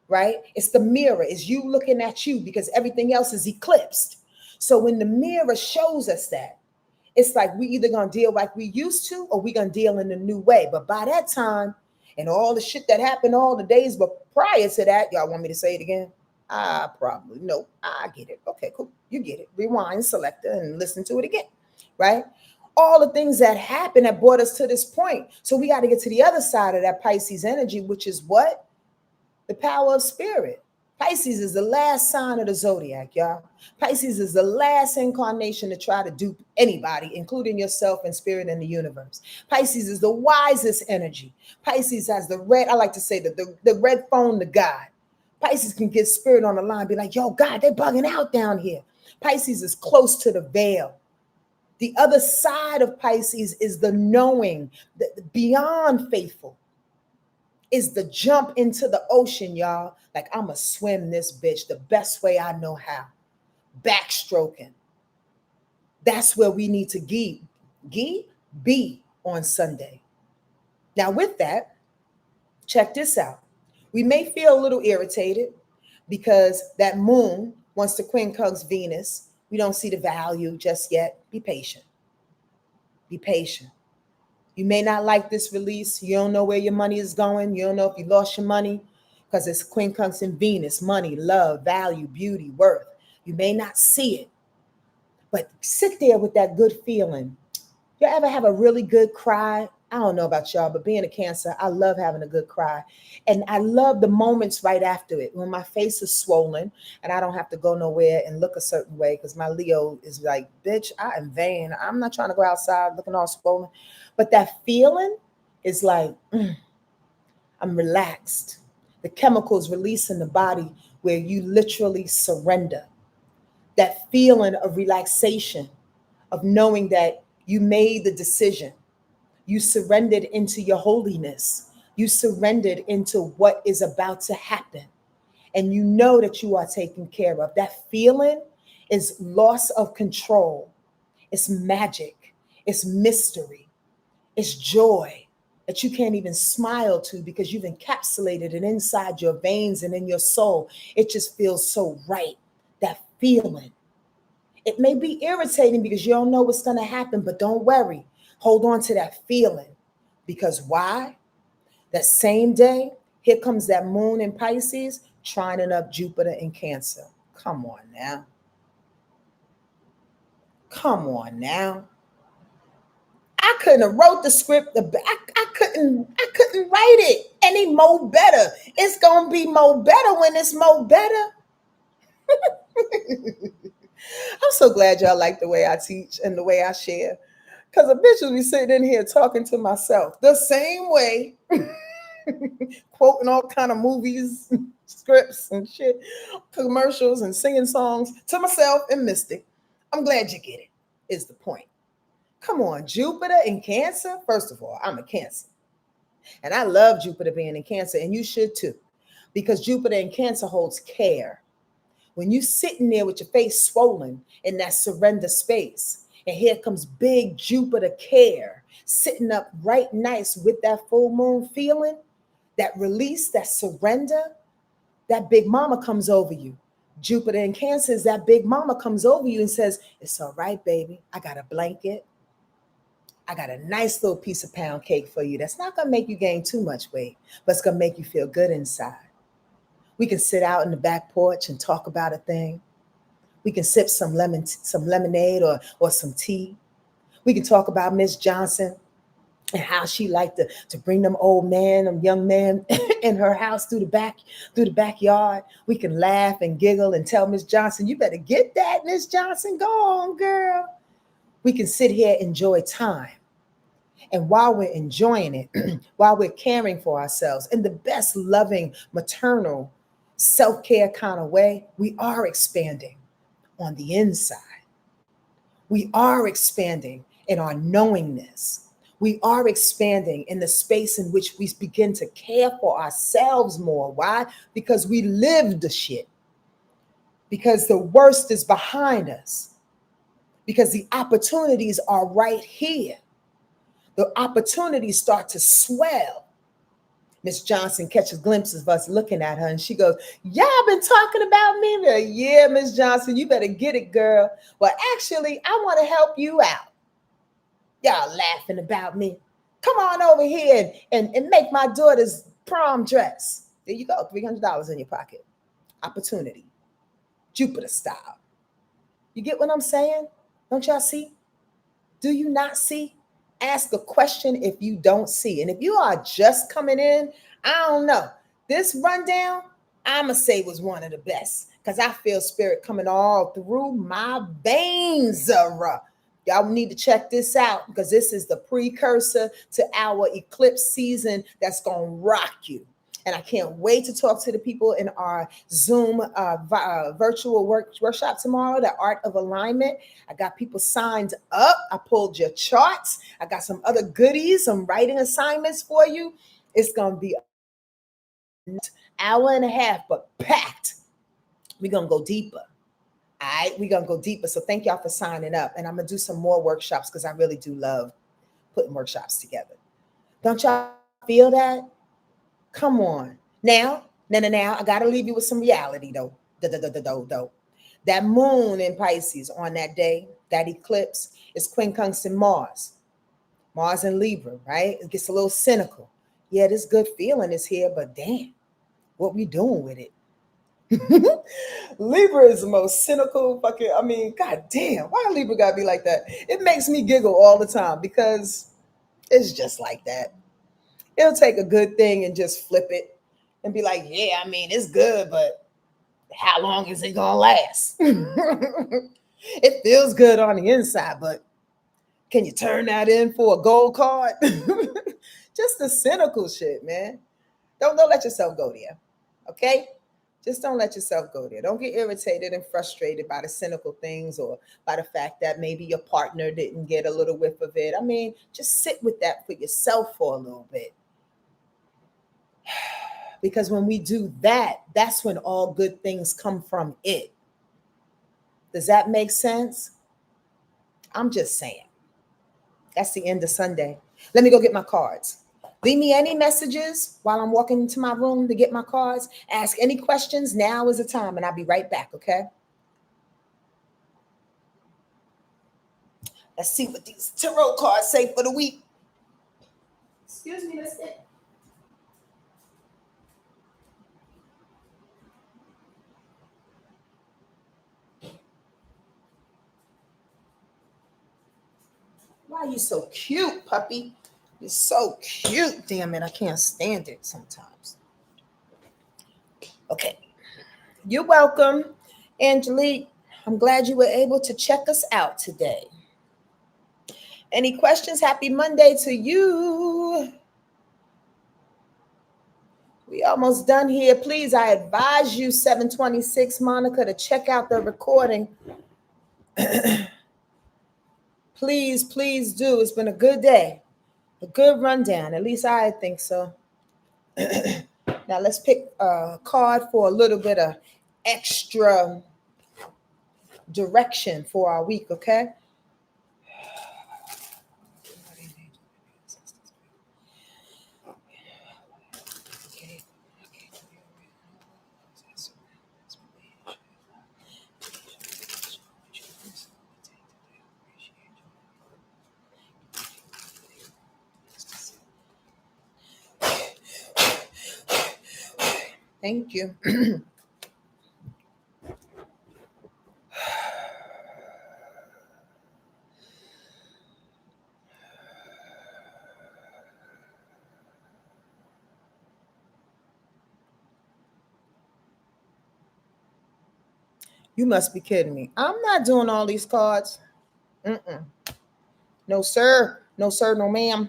[SPEAKER 1] right? It's the mirror, it's you looking at you because everything else is eclipsed. So when the mirror shows us that, it's like we either gonna deal like we used to or we gonna deal in a new way. But by that time, and all the shit that happened all the days but prior to that, y'all want me to say it again? Probably. No, I get it. Okay, cool. You get it. Rewind, selector, and listen to it again, right? All the things that happened that brought us to this point. So we got to get to the other side of that Pisces energy, which is what? The power of spirit. Pisces is the last sign of the zodiac, y'all. Pisces is the last incarnation to try to dupe anybody, including yourself and spirit in the universe. Pisces is the wisest energy. Pisces has the red, I like to say the red phone to God. Pisces can get spirit on the line, be like, yo, God, they're bugging out down here. Pisces is close to the veil. The other side of Pisces is the knowing, the beyond faithful. Is the jump into the ocean, y'all. Like, I'm going to swim this bitch the best way I know how. Backstroking. That's where we need to be on Sunday. Now, with that, check this out. We may feel a little irritated because that moon wants to quincunx Venus. We don't see the value just yet. Be patient. Be patient. You may not like this release. You don't know where your money is going. You don't know if you lost your money because it's quincunx in Venus, money, love, value, beauty, worth. You may not see it, but sit there with that good feeling. You ever have a really good cry? I don't know about y'all, but being a Cancer, I love having a good cry. And I love the moments right after it when my face is swollen and I don't have to go nowhere and look a certain way because my Leo is like, bitch, I am vain. I'm not trying to go outside looking all swollen. But that feeling is like, I'm relaxed. The chemicals release in the body where you literally surrender. That feeling of relaxation, of knowing that you made the decision. You surrendered into your holiness. You surrendered into what is about to happen. And you know that you are taken care of. That feeling is loss of control. It's magic. It's mystery. It's joy that you can't even smile to because you've encapsulated it inside your veins and in your soul. It just feels so right. That feeling. It may be irritating because you don't know what's going to happen, but don't worry. Hold on to that feeling. Because why? That same day, here comes that moon in Pisces, trining up Jupiter in Cancer. Come on now. Come on now. I couldn't have wrote the script. I couldn't write it any more better. It's gonna be more better when it's more better. I'm so glad y'all like the way I teach and the way I share. Because a bitch will be sitting in here talking to myself the same way, quoting all kind of movies, scripts and shit, commercials and singing songs to myself and Mystic. I'm glad you get it, is the point. Come on, Jupiter in Cancer. First of all, I'm a Cancer. And I love Jupiter being in Cancer, and you should too. Because Jupiter in Cancer holds care. When you sitting there with your face swollen in that surrender space, and here comes big Jupiter care, sitting up right nice with that full moon feeling, that release, that surrender, that big mama comes over you. Jupiter in Cancer is that big mama comes over you and says, it's all right, baby. I got a blanket. I got a nice little piece of pound cake for you. That's not going to make you gain too much weight, but it's going to make you feel good inside. We can sit out in the back porch and talk about a thing. We can sip some lemonade or some tea. We can talk about Miss Johnson and how she liked to bring them young men in her house through the backyard. We can laugh and giggle and tell Miss Johnson, you better get that, Miss Johnson. Go on, girl. We can sit here, enjoy time. And while we're enjoying it, while we're caring for ourselves in the best loving, maternal, self-care kind of way, we are expanding on the inside. We are expanding in our knowingness. We are expanding in the space in which we begin to care for ourselves more. Why? Because we lived the shit. Because the worst is behind us. Because the opportunities are right here. The opportunities start to swell. Miss Johnson catches glimpses of us looking at her and she goes, y'all been talking about me? Like, yeah, Miss Johnson, you better get it, girl. Well, actually, I want to help you out. Y'all laughing about me. Come on over here and make my daughter's prom dress. There you go, $300 in your pocket. Opportunity. Jupiter style. You get what I'm saying? Don't y'all see? Do you not see? Ask a question if you don't see. And if you are just coming in, I don't know. This rundown, I'ma say was one of the best because I feel spirit coming all through my veins. Y'all need to check this out because this is the precursor to our eclipse season that's going to rock you. And I can't wait to talk to the people in our Zoom virtual workshop tomorrow, the Art of Alignment. I got people signed up. I pulled your charts. I got some other goodies, some writing assignments for you. It's going to be an hour and a half, but packed. We're going to go deeper. All right, we're going to go deeper. So thank y'all for signing up. And I'm going to do some more workshops because I really do love putting workshops together. Don't y'all feel that? Come on. Now, I got to leave you with some reality, though. That moon in Pisces on that day, that eclipse, is quincunxing Mars. Mars in Libra, right? It gets a little cynical. Yeah, this good feeling is here, but damn, what we doing with it? Libra is the most cynical fucking, god damn, why Libra gotta be like that? It makes me giggle all the time because it's just like that. It'll take a good thing and just flip it and be like, yeah, it's good, but how long is it gonna last? It feels good on the inside, but can you turn that in for a gold card? Just the cynical shit, man. Don't let yourself go there. Okay? Just don't let yourself go there. Don't get irritated and frustrated by the cynical things or by the fact that maybe your partner didn't get a little whiff of it. Just sit with that for yourself for a little bit. Because when we do that, that's when all good things come from it. Does that make sense? I'm just saying. That's the end of Sunday. Let me go get my cards. Leave me any messages while I'm walking into my room to get my cards. Ask any questions. Now is the time, and I'll be right back, okay? Let's see what these tarot cards say for the week. Excuse me, that's it. Why are you so cute, puppy? You're so cute. Damn it, I can't stand it sometimes. Okay. You're welcome, Angelique. I'm glad you were able to check us out today. Any questions? Happy Monday to you. We almost done here. Please, I advise you, 726 Monica, to check out the recording. Please do. It's been a good day, a good rundown. At least I think so. Now let's pick a card for a little bit of extra direction for our week, okay? Thank you. You must be kidding me. I'm not doing all these cards. No, sir. No, sir. No, ma'am.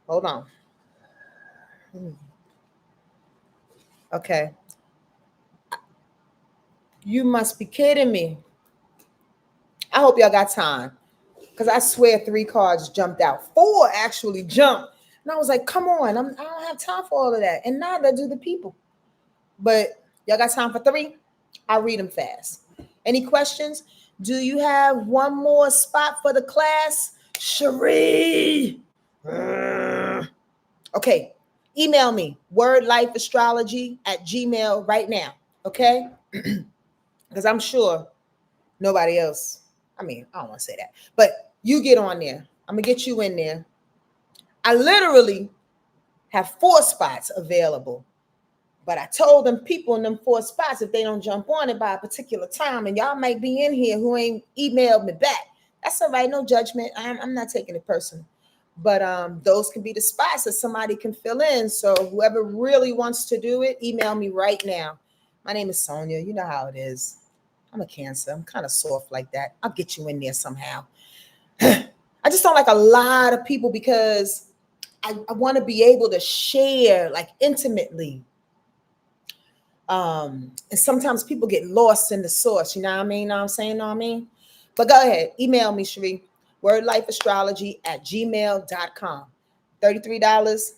[SPEAKER 1] Hold on. Okay. You must be kidding me. I hope y'all got time. because I swear 3 cards jumped out. 4 actually jumped. And I was like, come on, I don't have time for all of that. And neither do the people. But y'all got time for 3? I'll read them fast. Any questions? Do you have one more spot for the class? Cherie. Okay. Email me, wordlifeastrology@gmail right now. Okay? Because I'm sure nobody else. I mean, I don't want to say that. But you get on there. I'm going to get you in there. I literally have 4 spots available. But I told them people in them 4 spots, if they don't jump on it by a particular time, and y'all might be in here who ain't emailed me back. That's all right. No judgment. I'm not taking it personal. But those can be the spots that somebody can fill in. So whoever really wants to do it, email me right now. My name is Sonja. You know how it is. I'm a Cancer. I'm kind of soft like that. I'll get you in there somehow. I just don't like a lot of people because I want to be able to share like intimately. And sometimes people get lost in the source. You know what I mean? Know what I'm saying? Know what I mean? But go ahead. Email me, Cherie. Wordlifeastrology@gmail.com. $33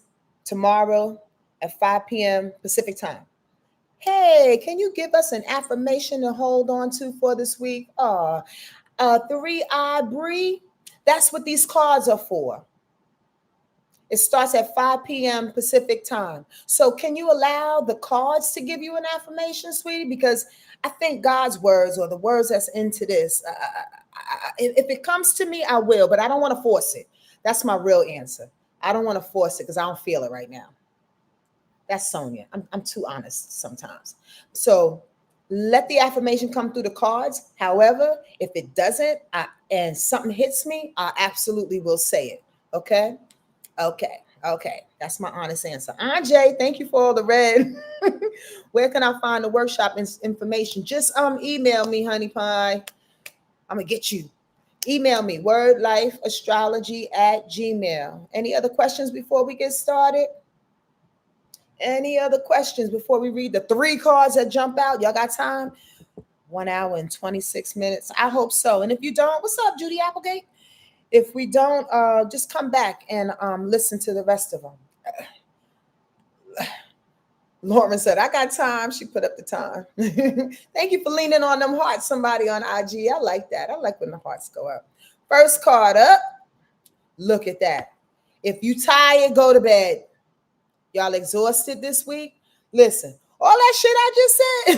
[SPEAKER 1] tomorrow at 5 p.m. Pacific time. Hey, can you give us an affirmation to hold on to for this week? 3-eye Bree. That's what these cards are for. It starts at 5 p.m. Pacific time. So can you allow the cards to give you an affirmation, sweetie? Because I think God's words or the words that's into this, if it comes to me, I will, but I don't want to force it. That's my real answer. I don't want to force it because I don't feel it right now. That's Sonja. I'm too honest sometimes. So let the affirmation come through the cards. However, if it doesn't and something hits me, I absolutely will say it. Okay? Okay. That's my honest answer. Anjay, thank you for all the red. Where can I find the workshop information? Just email me, honey pie. I'm going to get you. Email me, wordlifeastrology@gmail. Any other questions before we get started? Any other questions before we read the 3 cards that jump out? Y'all got time? 1 hour and 26 minutes. I hope so. And if you don't, what's up, Judy Applegate? If we don't, just come back and listen to the rest of them. Lauren said, I got time. She put up the time. Thank you for leaning on them hearts, somebody on IG. I like that. I like when the hearts go up. First card up. Look at that. If you tired, go to bed. Y'all exhausted this week? Listen, all that shit I just said,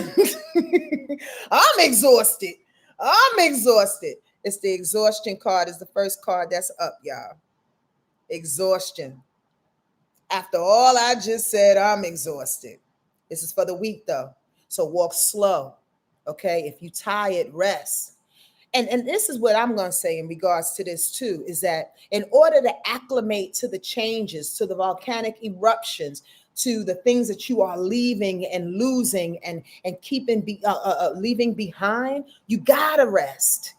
[SPEAKER 1] I'm exhausted. It's the exhaustion card. It's the first card that's up, y'all. Exhaustion. After all I just said, I'm exhausted. This is for the week, though. So walk slow, okay? If you tired, rest. And this is what I'm going to say in regards to this, too, is that in order to acclimate to the changes, to the volcanic eruptions, to the things that you are leaving and losing and keeping leaving behind, you got to rest.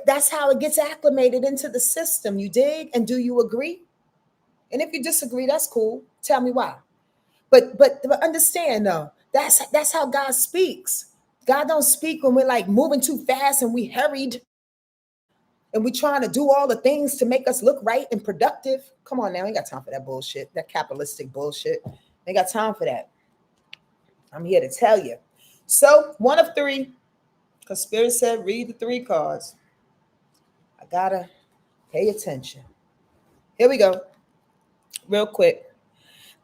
[SPEAKER 1] That's how it gets acclimated into the system. You dig? And do you agree? And if you disagree, that's cool. Tell me why. But understand though, that's how God speaks. God don't speak when we're like moving too fast and we hurried and we trying to do all the things to make us look right and productive. Come on now, we ain't got time for that bullshit, that capitalistic bullshit. Ain't got time for that. I'm here to tell you. So 1 of 3, because Spirit said read the 3 cards. I gotta pay attention. Here we go. Real quick.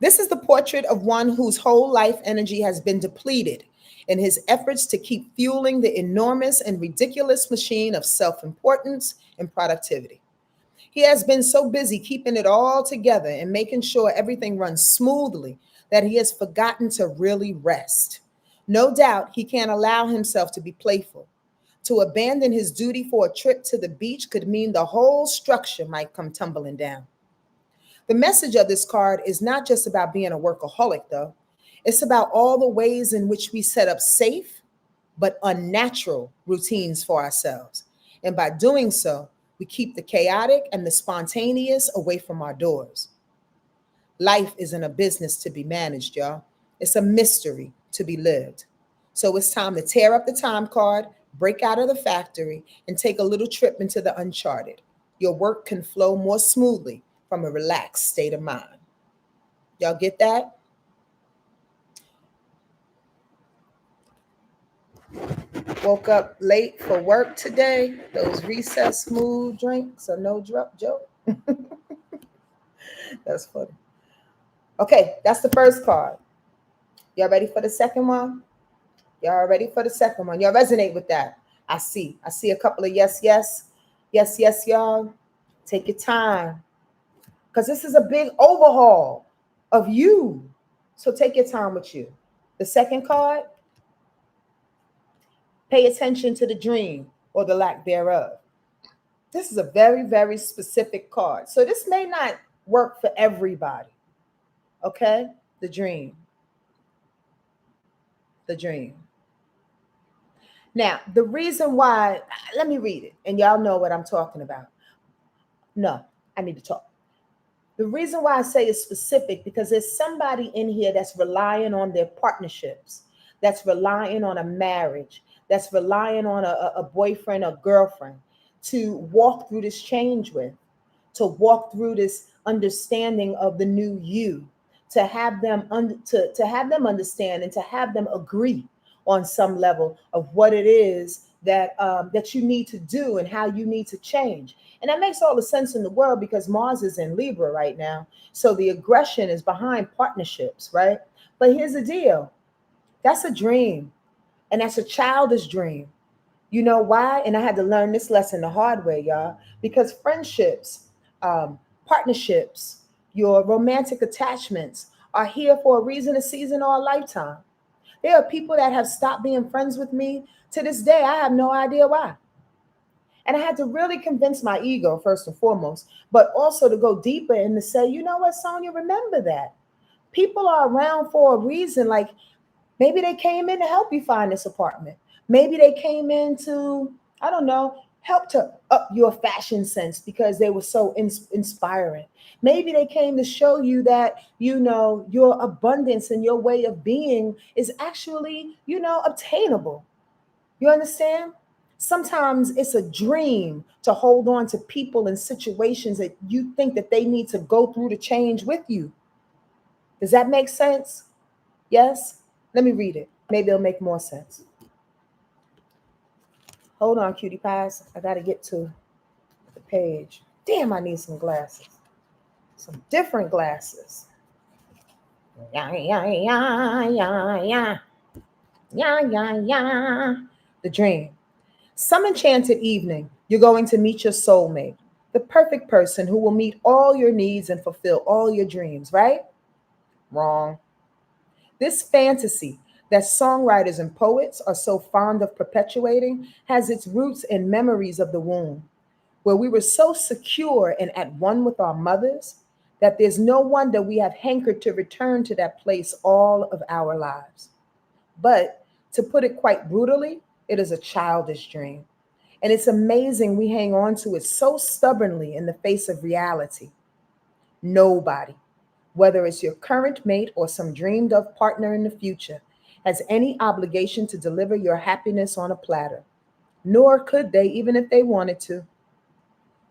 [SPEAKER 1] This is the portrait of one whose whole life energy has been depleted in his efforts to keep fueling the enormous and ridiculous machine of self-importance and productivity. He has been so busy keeping it all together and making sure everything runs smoothly that he has forgotten to really rest. No doubt he can't allow himself to be playful. To abandon his duty for a trip to the beach could mean the whole structure might come tumbling down. The message of this card is not just about being a workaholic, though. It's about all the ways in which we set up safe but unnatural routines for ourselves. And by doing so, we keep the chaotic and the spontaneous away from our doors. Life isn't a business to be managed, y'all. It's a mystery to be lived. So it's time to tear up the time card, Break out of the factory and take a little trip into the uncharted. Your work can flow more smoothly from a relaxed state of mind. Y'all get that? Woke up late for work today. Those recess smooth drinks are no joke. That's funny. Okay, that's the first card. Y'all ready for the second one? Y'all ready for the second one? Y'all resonate with that? I see a couple of yes, y'all. Take your time. Because this is a big overhaul of you. So take your time with you. The second card, pay attention to the dream or the lack thereof. This is a very, very specific card. So this may not work for everybody. Okay? The dream. The dream. Now, the reason why, let me read it, and y'all know what I'm talking about. No, I need to talk. The reason why I say it's specific, because there's somebody in here that's relying on their partnerships, that's relying on a marriage, that's relying on a boyfriend or girlfriend to walk through this change with, to walk through this understanding of the new you, to have them to have them understand and to have them agree on some level of what it is that that you need to do and how you need to change. And that makes all the sense in the world because Mars is in Libra right now. So the aggression is behind partnerships, right? But here's the deal. That's a dream. And that's a childish dream. You know why? And I had to learn this lesson the hard way, y'all, because friendships, partnerships, your romantic attachments are here for a reason, a season, or a lifetime. There are people that have stopped being friends with me to this day. I have no idea why. And I had to really convince my ego, first and foremost, but also to go deeper and to say, you know what, Sonja, remember that. People are around for a reason. Like maybe they came in to help you find this apartment. Maybe they came in to, I don't know, help to up your fashion sense because they were so inspiring. Maybe they came to show you that, you know, your abundance and your way of being is actually, you know, obtainable. You understand? Sometimes it's a dream to hold on to people and situations that you think that they need to go through to change with you. Does that make sense? Yes? Let me read it. Maybe it'll make more sense. Hold on, cutie pies. I got to get to the page. Damn, I need some glasses. Some different glasses. Yeah, yeah, yeah, yeah, yeah. Yeah, yeah, yeah. The dream. Some enchanted evening, you're going to meet your soulmate, the perfect person who will meet all your needs and fulfill all your dreams, right? Wrong. This fantasy that songwriters and poets are so fond of perpetuating has its roots in memories of the womb, where we were so secure and at one with our mothers that there's no wonder we have hankered to return to that place all of our lives. But to put it quite brutally, it is a childish dream. And it's amazing we hang on to it so stubbornly in the face of reality. Nobody, whether it's your current mate or some dreamed of partner in the future, has any obligation to deliver your happiness on a platter, nor could they, even if they wanted to.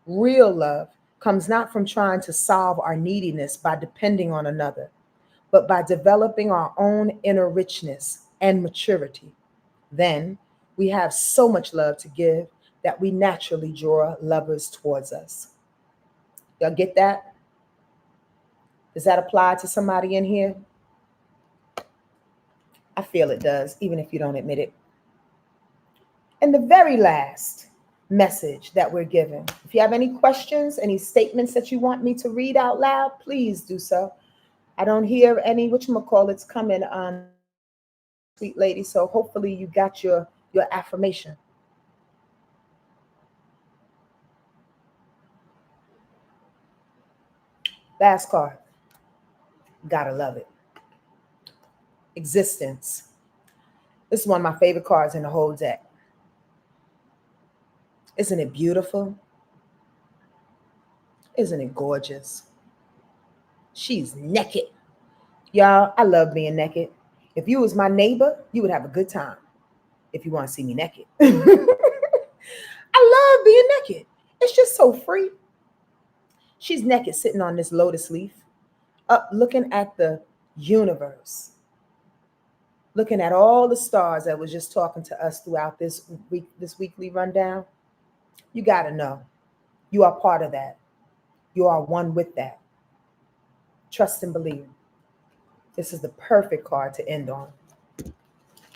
[SPEAKER 1] Real love comes not from trying to solve our neediness by depending on another, but by developing our own inner richness and maturity. Then we have so much love to give that we naturally draw lovers towards us. Y'all get that? Does that apply to somebody in here? I feel it does, even if you don't admit it. And the very last message that we're given. If you have any questions, any statements that you want me to read out loud, please do so. I don't hear any whatchamacallits coming on, sweet lady. So hopefully you got your affirmation. Last card. Gotta love it. Existence. This is one of my favorite cards in the whole deck. Isn't it beautiful? Isn't it gorgeous? She's naked. Y'all, I love being naked. If you was my neighbor, you would have a good time. if you want to see me naked. I love being naked. It's just so free. She's naked sitting on this lotus leaf, up looking at the universe, looking at all the stars that was just talking to us throughout this week, this weekly rundown. You got to know you are part of that. You are one with that. Trust and believe. This is the perfect card to end on.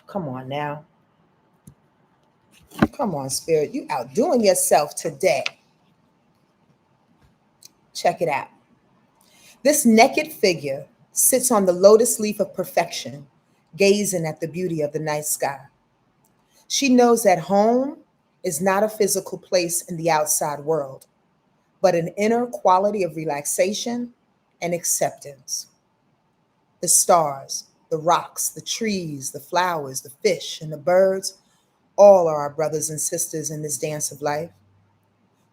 [SPEAKER 1] Come on now. Come on, Spirit. You outdoing yourself today. Check it out. This naked figure sits on the lotus leaf of perfection, gazing at the beauty of the night sky. She knows that home is not a physical place in the outside world, but an inner quality of relaxation and acceptance. The stars, the rocks, the trees, the flowers, the fish, and the birds, all are our brothers and sisters in this dance of life.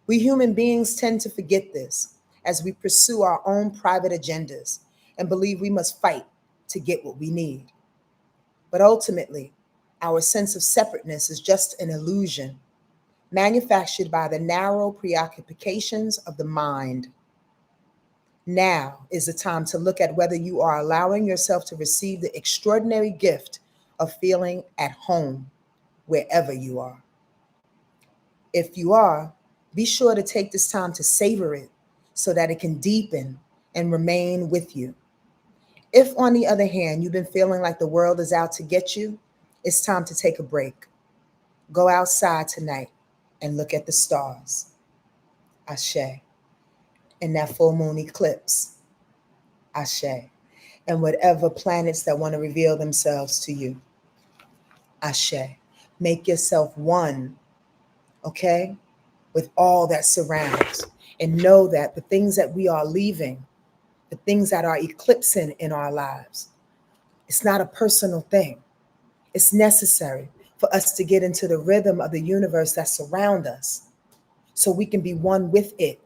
[SPEAKER 1] We human beings tend to forget this as we pursue our own private agendas and believe we must fight to get what we need. But ultimately, our sense of separateness is just an illusion manufactured by the narrow preoccupations of the mind. Now is the time to look at whether you are allowing yourself to receive the extraordinary gift of feeling at home wherever you are. If you are, be sure to take this time to savor it so that it can deepen and remain with you. If, on the other hand, you've been feeling like the world is out to get you, it's time to take a break. Go outside tonight and look at the stars. Ashe. And that full moon eclipse. Ashe. And whatever planets that want to reveal themselves to you. Ashe. Make yourself one, okay, with all that surrounds. And know that the things that we are leaving, the things that are eclipsing in our lives, it's not a personal thing. It's necessary for us to get into the rhythm of the universe that surrounds us so we can be one with it,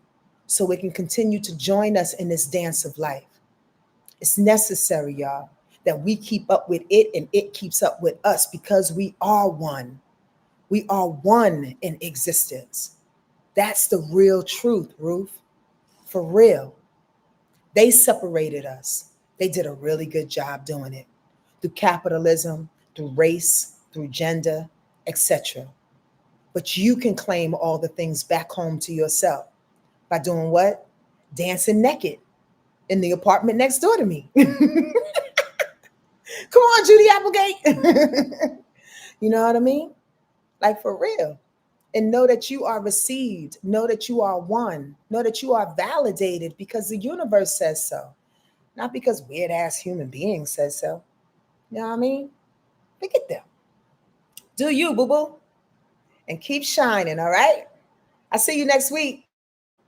[SPEAKER 1] so it can continue to join us in this dance of life. It's necessary, y'all, that we keep up with it and it keeps up with us because we are one. We are one in existence. That's the real truth, Ruth. For real. They separated us. They did a really good job doing it through capitalism, through race, through gender, etc. But you can claim all the things back home to yourself by doing what? Dancing naked in the apartment next door to me. Come on, Judy Applegate. You know what I mean? Like for real. And know that you are received. Know that you are one. Know that you are validated because the universe says so. Not because weird ass human beings says so. You know what I mean? Look at them. Do you, boo-boo. And keep shining, all right? I'll see you next week,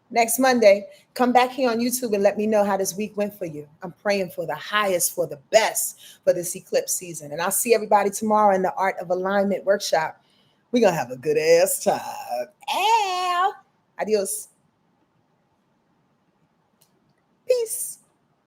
[SPEAKER 1] next Monday. Come back here on YouTube and let me know how this week went for you. I'm praying for the highest, for the best for this eclipse season. And I'll see everybody tomorrow in the Art of Alignment workshop. We're going to have a good ass time. Ow. Adios. Peace.